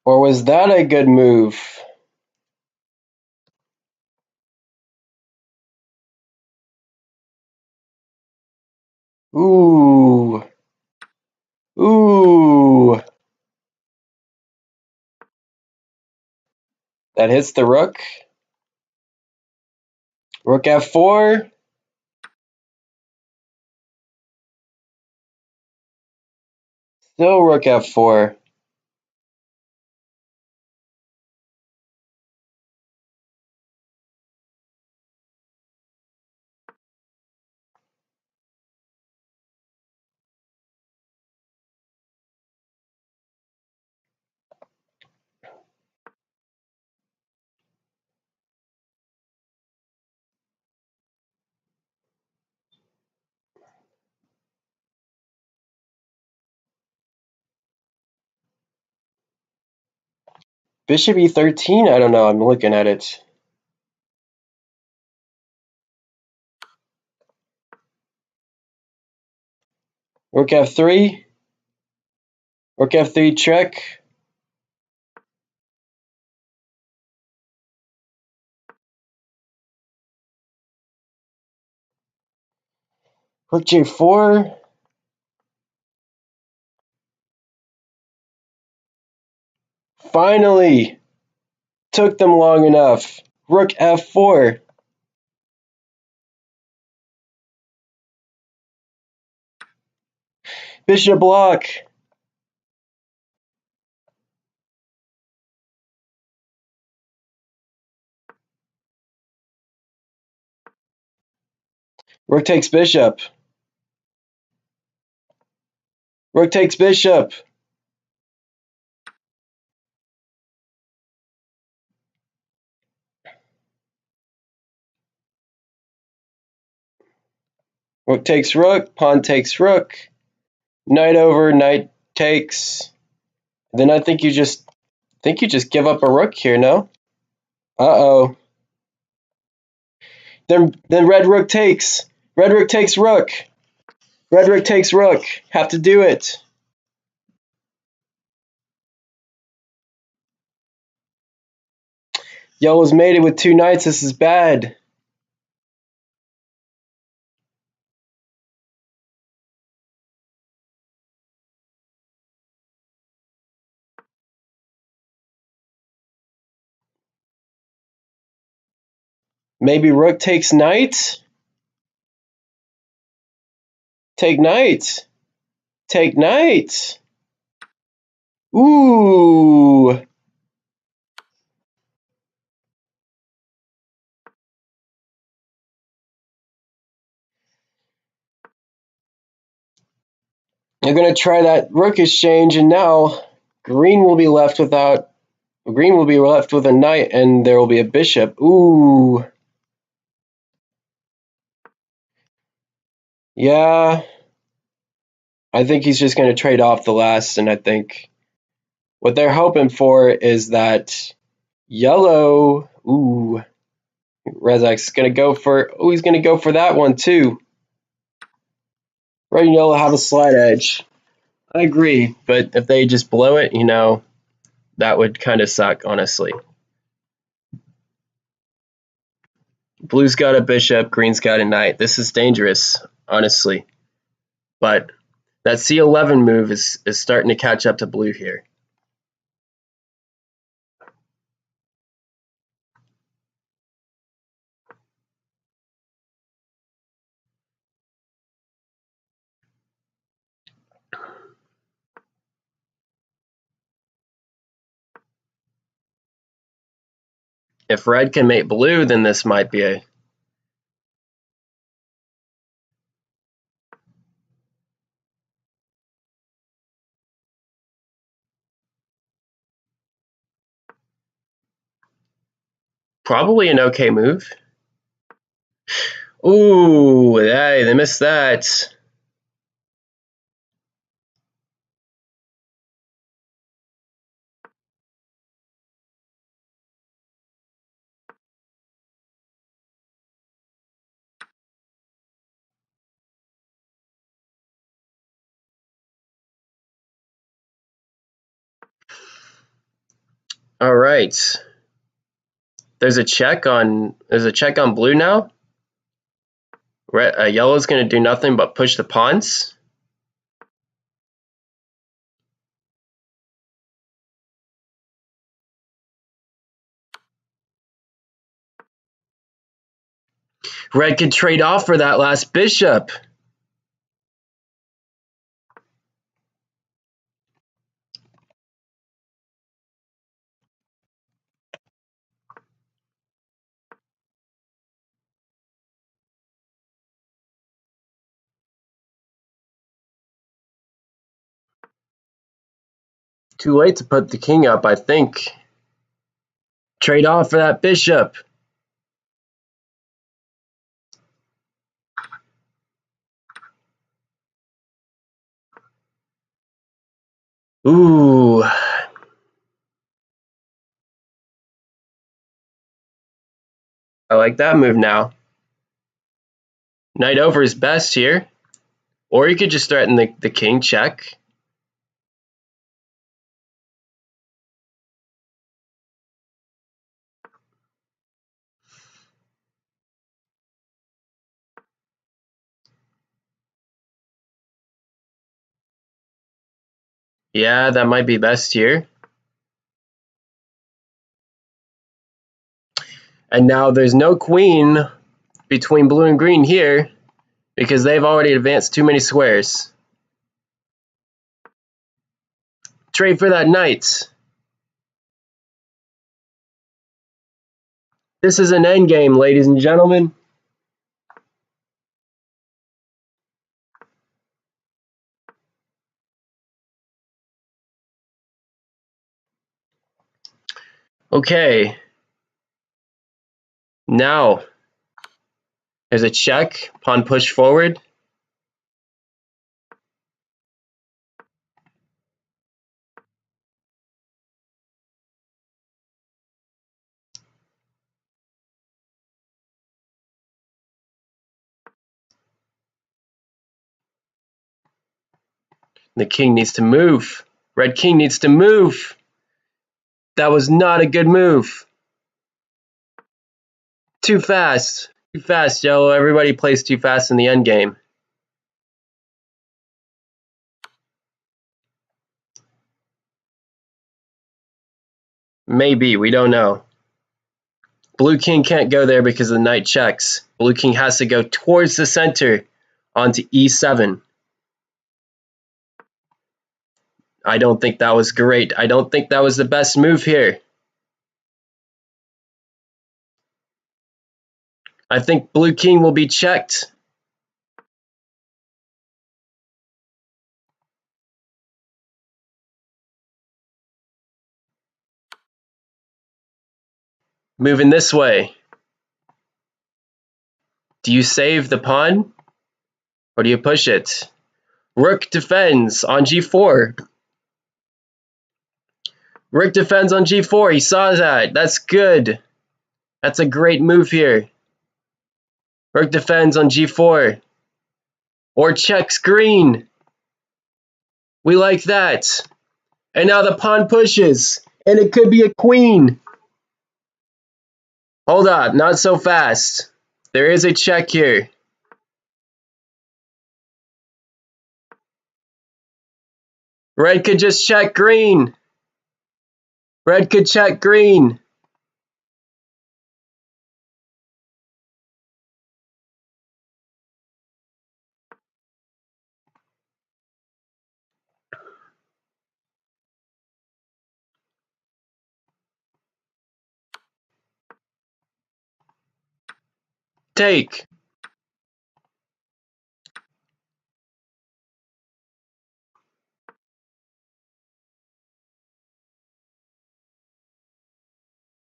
Or was that a good move? Ooh. Ooh. That hits the rook. Rook f4. Still rook f4. Bishop e13? I don't know. I'm looking at it. Rook f3. Rook f3 check. Rook j4. Finally! Took them long enough. Rook f4. Bishop block. Rook takes bishop. Rook takes bishop. Rook takes rook. Pawn takes rook. Knight over. Knight takes. Then I think you just give up a rook here. No. Uh-oh. Then red rook takes. Red rook takes rook. Red rook takes rook. Have to do it. Yellow's mated with two knights. This is bad. Maybe rook takes knight? Take knight. Take knight. Ooh. They're going to try that rook exchange, and now green will be left with a knight, and there will be a bishop. Ooh. Yeah. I think he's just going to trade off the last, and I think what they're hoping for is that yellow. Ooh. Rezak's going to go for. Oh, he's going to go for that one too. Red and yellow have a slight edge. I agree, but if they just blow it, that would kind of suck, honestly. Blue's got a bishop, green's got a knight. This is dangerous, honestly. But that C11 move is starting to catch up to blue here. If red can mate blue, then this might be a... probably an okay move. Ooh, hey, they missed that. All right. There's a check on blue now. Yellow's going to do nothing but push the pawns. Red could trade off for that last bishop. Too late to put the king up, I think. Trade off for that bishop. Ooh. I like that move now. Knight over is best here. Or you could just threaten the king check. Yeah, that might be best here. And now there's no queen between blue and green here because they've already advanced too many squares. Trade for that knight. This is an endgame, ladies and gentlemen. Okay. Now, there's a check, pawn push forward. The king needs to move. Red king needs to move. That was not a good move. Too fast. Too fast, yellow. Everybody plays too fast in the endgame. Maybe, we don't know. Blue king can't go there because the knight checks. Blue king has to go towards the center onto e7. I don't think that was great. I don't think that was the best move here. I think blue king will be checked. moving this way. Do you save the pawn or do you push it? Rook defends on g4. Rook defends on g4. He saw that. That's good. That's a great move here. Rook defends on g4. Or checks green. We like that. And now the pawn pushes. And it could be a queen. Hold up, not so fast. There is a check here. Red could just check green. Red could check green. Take.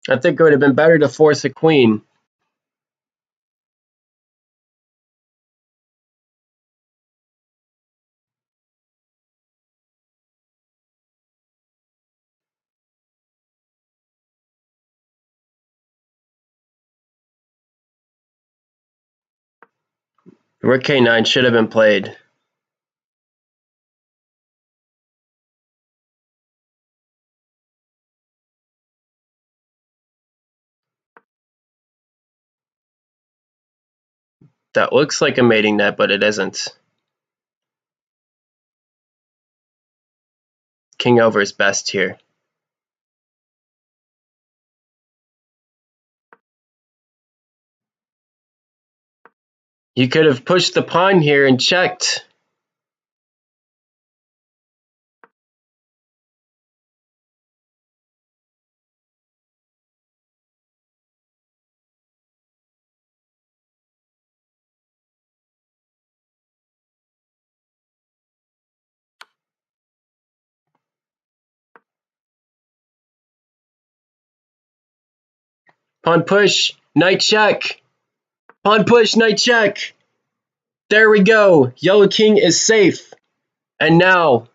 I think it would have been better to force a queen. Rook k9 should have been played. That looks like a mating net, but it isn't. King over is best here. You could have pushed the pawn here and checked. Pawn push, knight check. Pawn push, knight check. There we go. Yellow king is safe. And now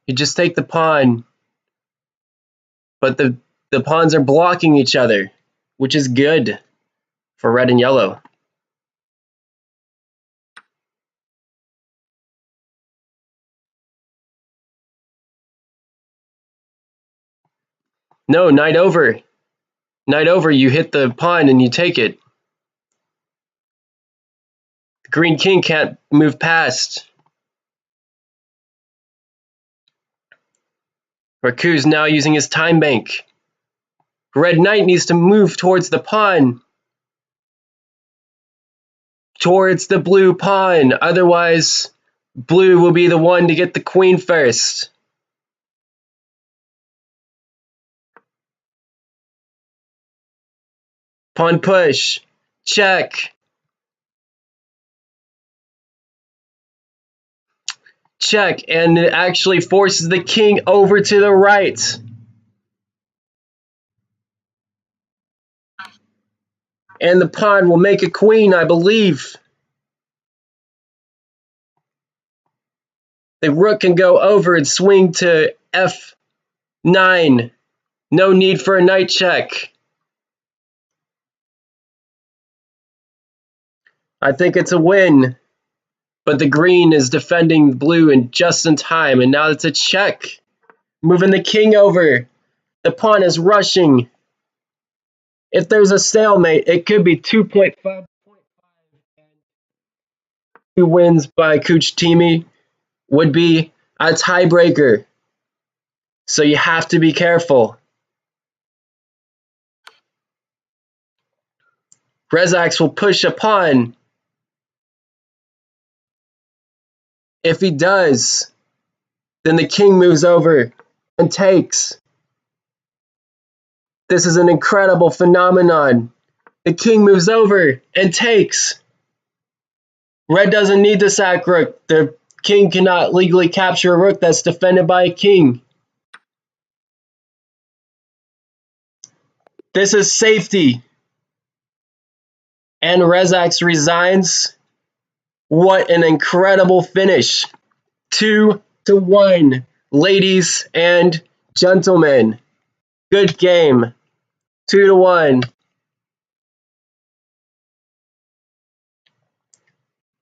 you just take the pawn. But the pawns are blocking each other, which is good for red and yellow. No, knight over. Knight over, you hit the pawn and you take it. The green king can't move past. Raku's now using his time bank. Red knight needs to move towards the pawn. Towards the blue pawn. Otherwise, blue will be the one to get the queen first. Pawn push. Check. Check. And it actually forces the king over to the right. And the pawn will make a queen, I believe. The rook can go over and swing to f9. No need for a knight check. I think it's a win. But the green is defending blue in just in time. And now it's a check. Moving the king over. The pawn is rushing. If there's a stalemate, it could be 2.5. Two wins by Kujtimi would be a tiebreaker. So you have to be careful. Rezacz will push a pawn. If he does, then the king moves over and takes. This is an incredible phenomenon. The king moves over and takes. Red doesn't need the sack rook. The King cannot legally capture a rook that's defended by a king. This is safety. And rezacz resigns. What an incredible finish. 2-1, ladies and gentlemen. Good game. 2-1.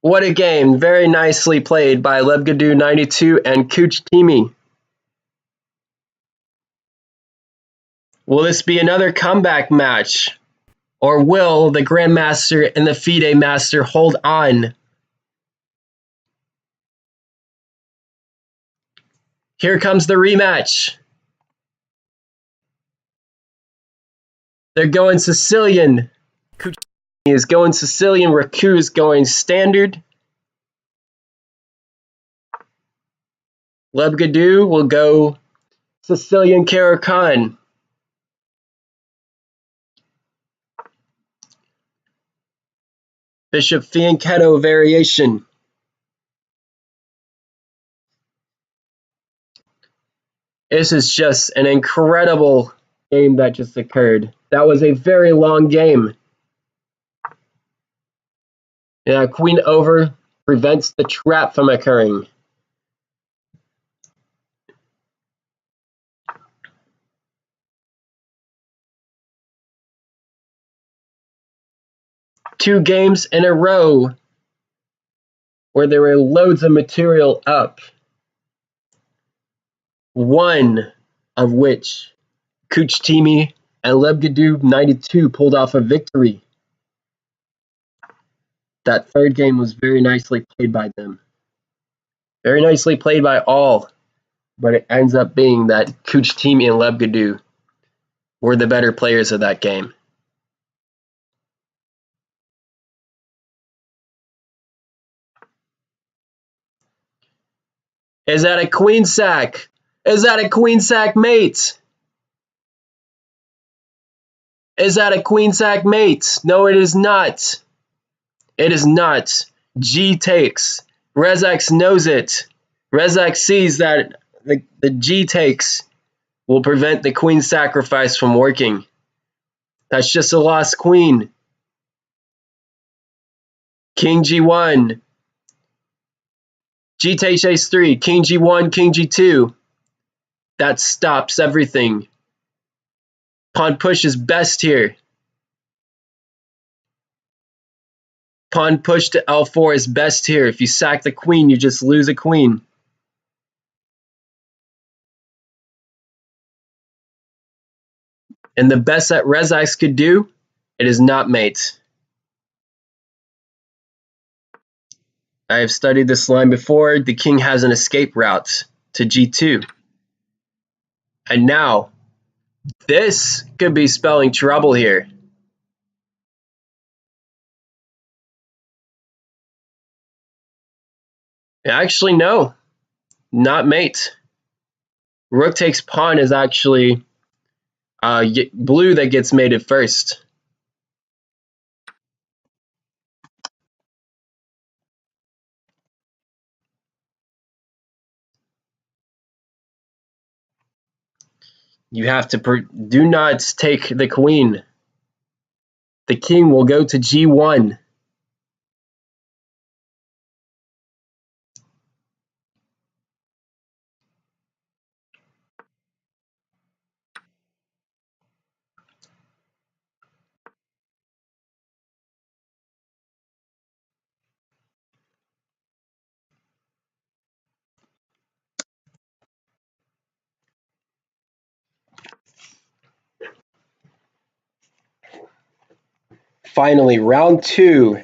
What a game. Very nicely played by Wraku89 and Kujtimi. Will this be another comeback match? Or will the Grandmaster and the FIDE Master hold on? Here comes the rematch. They're going Sicilian. Kujtimi is going Sicilian. Wraku is going standard. Wraku will go Sicilian Caro-Kann. Bishop Fianchetto variation. This is just an incredible game that just occurred. That was a very long game. Yeah, queen over prevents the trap from occurring. Two games in a row where there were loads of material up. One of which Kujtimi and Wraku92 pulled off a victory. That third game was very nicely played by them. Very nicely played by all. But it ends up being that Kujtimi and Wraku92 were the better players of that game. Is that a queen sack? Is that a queen sack mate? Is that a queen sack mate? No, it is not. It is not. G takes. Rezacz knows it. Rezacz sees that the G takes will prevent the queen sacrifice from working. That's just a lost queen. King G1. G takes H3. King G1, King G2. That stops everything. Pawn push is best here. Pawn push to L4 is best here. If you sack the queen, you just lose a queen. And the best that Rezacz could do, it is not mate. I have studied this line before. The king has an escape route to G2. And now, this could be spelling trouble here. Actually, no. Not mate. Rook takes pawn is actually blue that gets mated first. You have to do not take the queen. The king will go to G1. Finally, round 2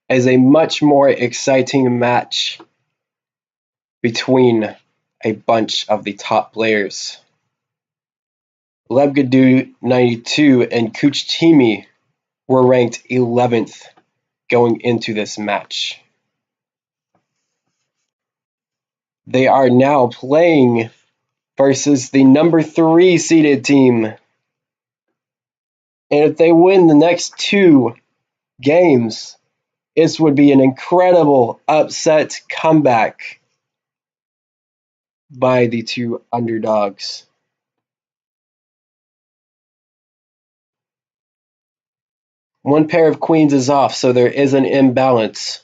is a much more exciting match between a bunch of the top players. Wraku92 and Kujtimi were ranked 11th going into this match. They are now playing versus the number 3 seeded team. And if they win the next 2 games, this would be an incredible upset comeback by the two underdogs. One pair of queens is off, so there is an imbalance.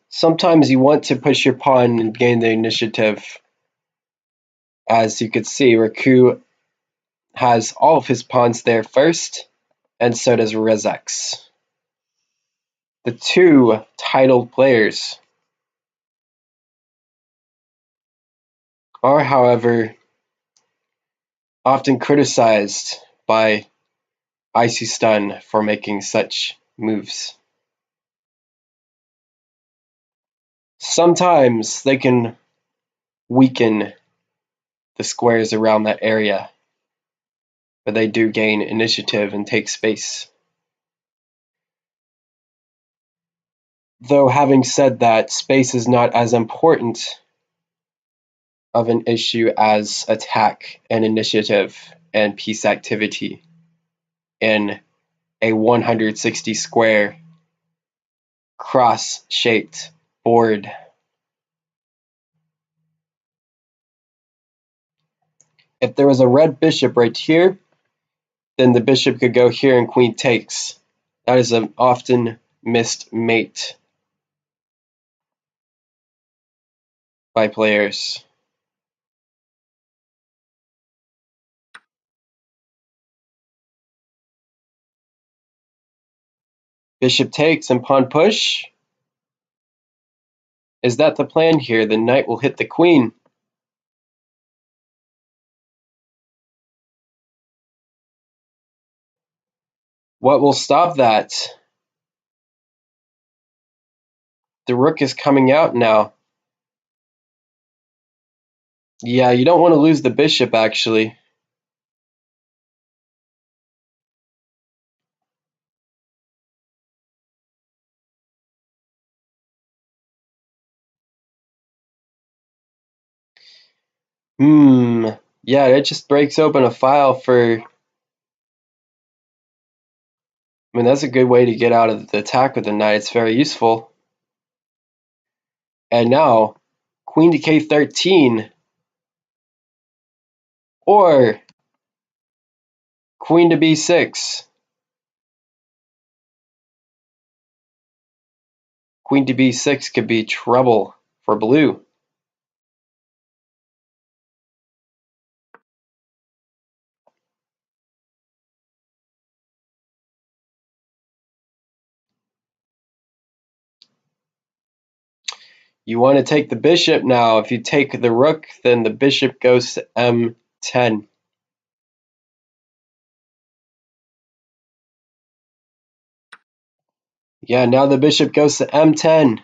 Sometimes you want to push your pawn and gain the initiative. As you can see, Wraku has all of his pawns there first, and so does rezacz. The two titled players are, however, often criticized by Icy Stun for making such moves. Sometimes they can weaken the squares around that area, but they do gain initiative and take space. Though having said that, space is not as important of an issue as attack and initiative and piece activity in a 160 square cross-shaped board. If there was a red bishop right here, then the bishop could go here and queen takes. That is an often missed mate by players. Bishop takes and pawn push. Is that the plan here? The knight will hit the queen. What will stop that? The rook is coming out now. Yeah, you don't want to lose the bishop, actually. Yeah, it just breaks open a file for... I mean, that's a good way to get out of the attack with the knight. It's very useful. And now, queen to k13. Or queen to b6. Queen to b6 could be trouble for blue. You want to take the bishop now. If you take the rook, then the bishop goes to m10. Yeah, now the bishop goes to m10.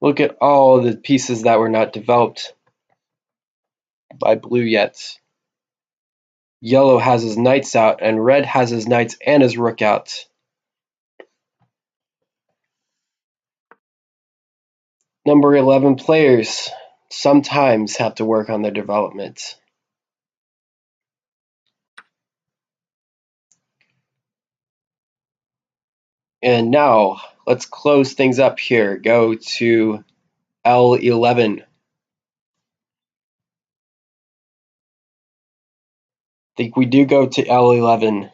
Look at all the pieces that were not developed by blue yet. Yellow has his knights out, and red has his knights and his rook out. Number 11 players sometimes have to work on their development. And now, let's close things up here. Go to L11. Think we do go to L11.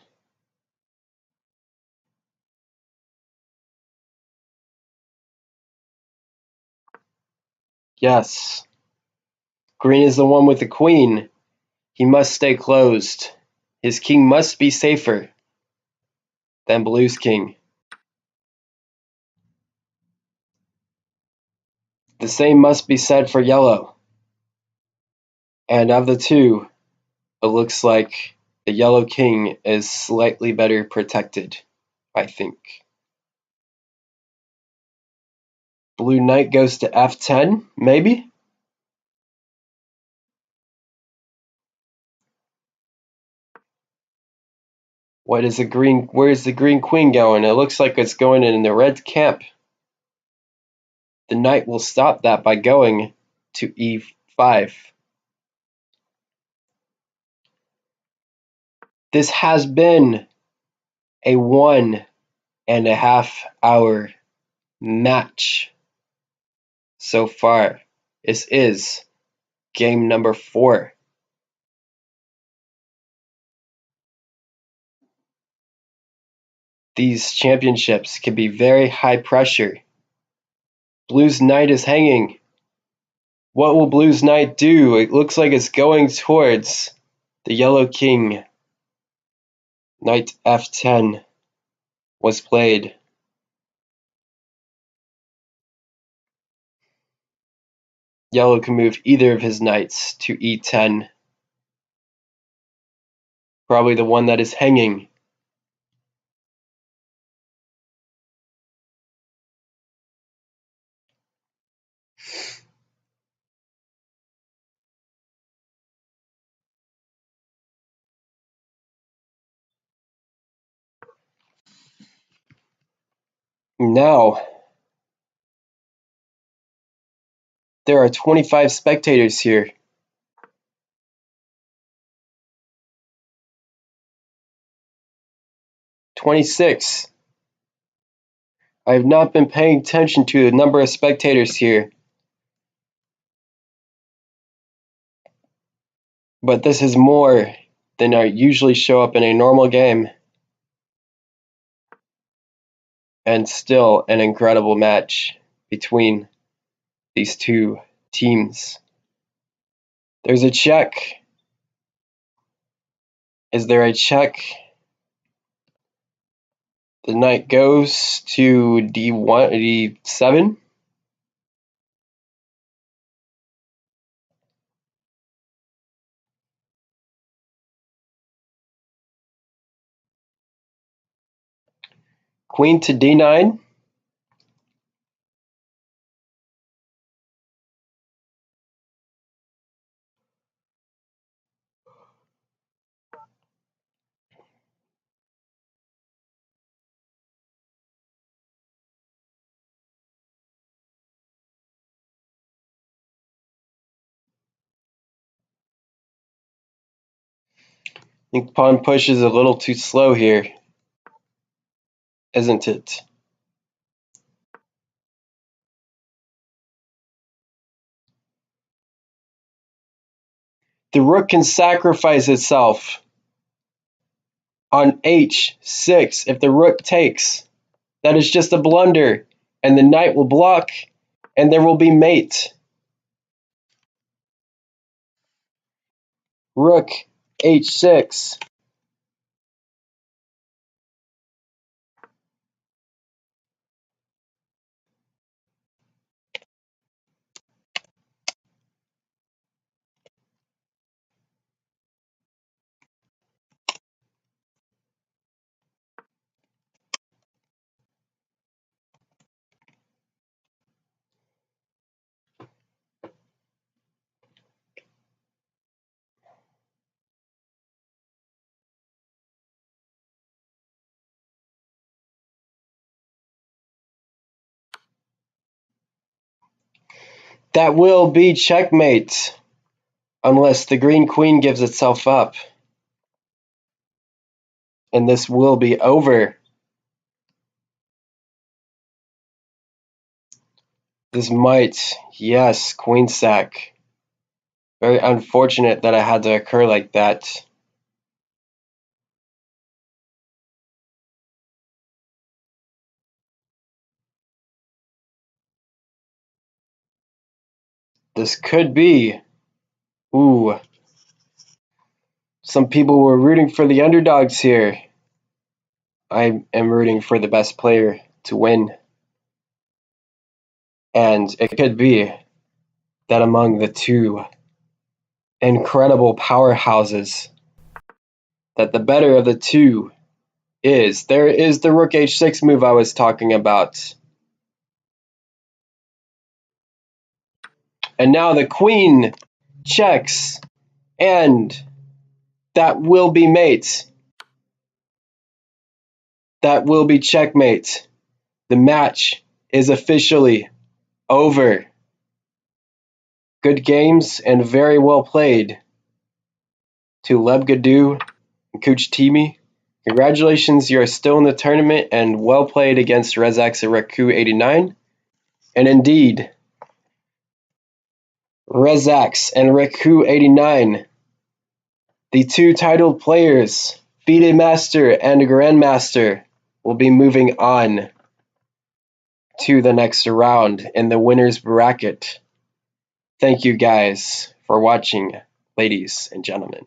Yes. Green is the one with the queen. He must stay closed. His king must be safer than blue's king. The same must be said for yellow. And of the two, it looks like the yellow king is slightly better protected, I think. Blue knight goes to f10, maybe? Where is the green queen going? It looks like it's going in the red camp. The knight will stop that by going to e5. This has been a 1.5 hour match so far. This is game number 4. These championships can be very high pressure. Blue's knight is hanging. What will Blue's knight do? It looks like it's going towards the yellow king. Knight f10 was played. Yellow can move either of his knights to e10. Probably the one that is hanging. Now, there are 25 spectators here. "26. I have not been paying attention to the number of spectators here. But this is more than I usually show up in a normal game. And still an incredible match between these two teams. There's a check. Is there a check? The knight goes to d1, d7. Queen to d9. I think pawn push is a little too slow here, isn't it? The rook can sacrifice itself on h6 if the rook takes. That is just a blunder, and the knight will block, and there will be mate. Rook h6. That will be checkmate, unless the green queen gives itself up. And this will be over. This might, yes, queen sack. Very unfortunate that it had to occur like that. This could be. Ooh. Some people were rooting for the underdogs here. I am rooting for the best player to win. And it could be that among the two incredible powerhouses, that the better of the two is. There is the rook h6 move I was talking about. And now the queen checks, and that will be mate. that will be checkmate. The match is officially over. Good games and very well played to Lebgadu and Kujtimi. Congratulations, you are still in the tournament and well played against rezacz and Wraku89. And indeed, rezacz and Wraku89, the two titled players, FIDE Master and Grandmaster, will be moving on to the next round in the winner's bracket. Thank you guys for watching, ladies and gentlemen.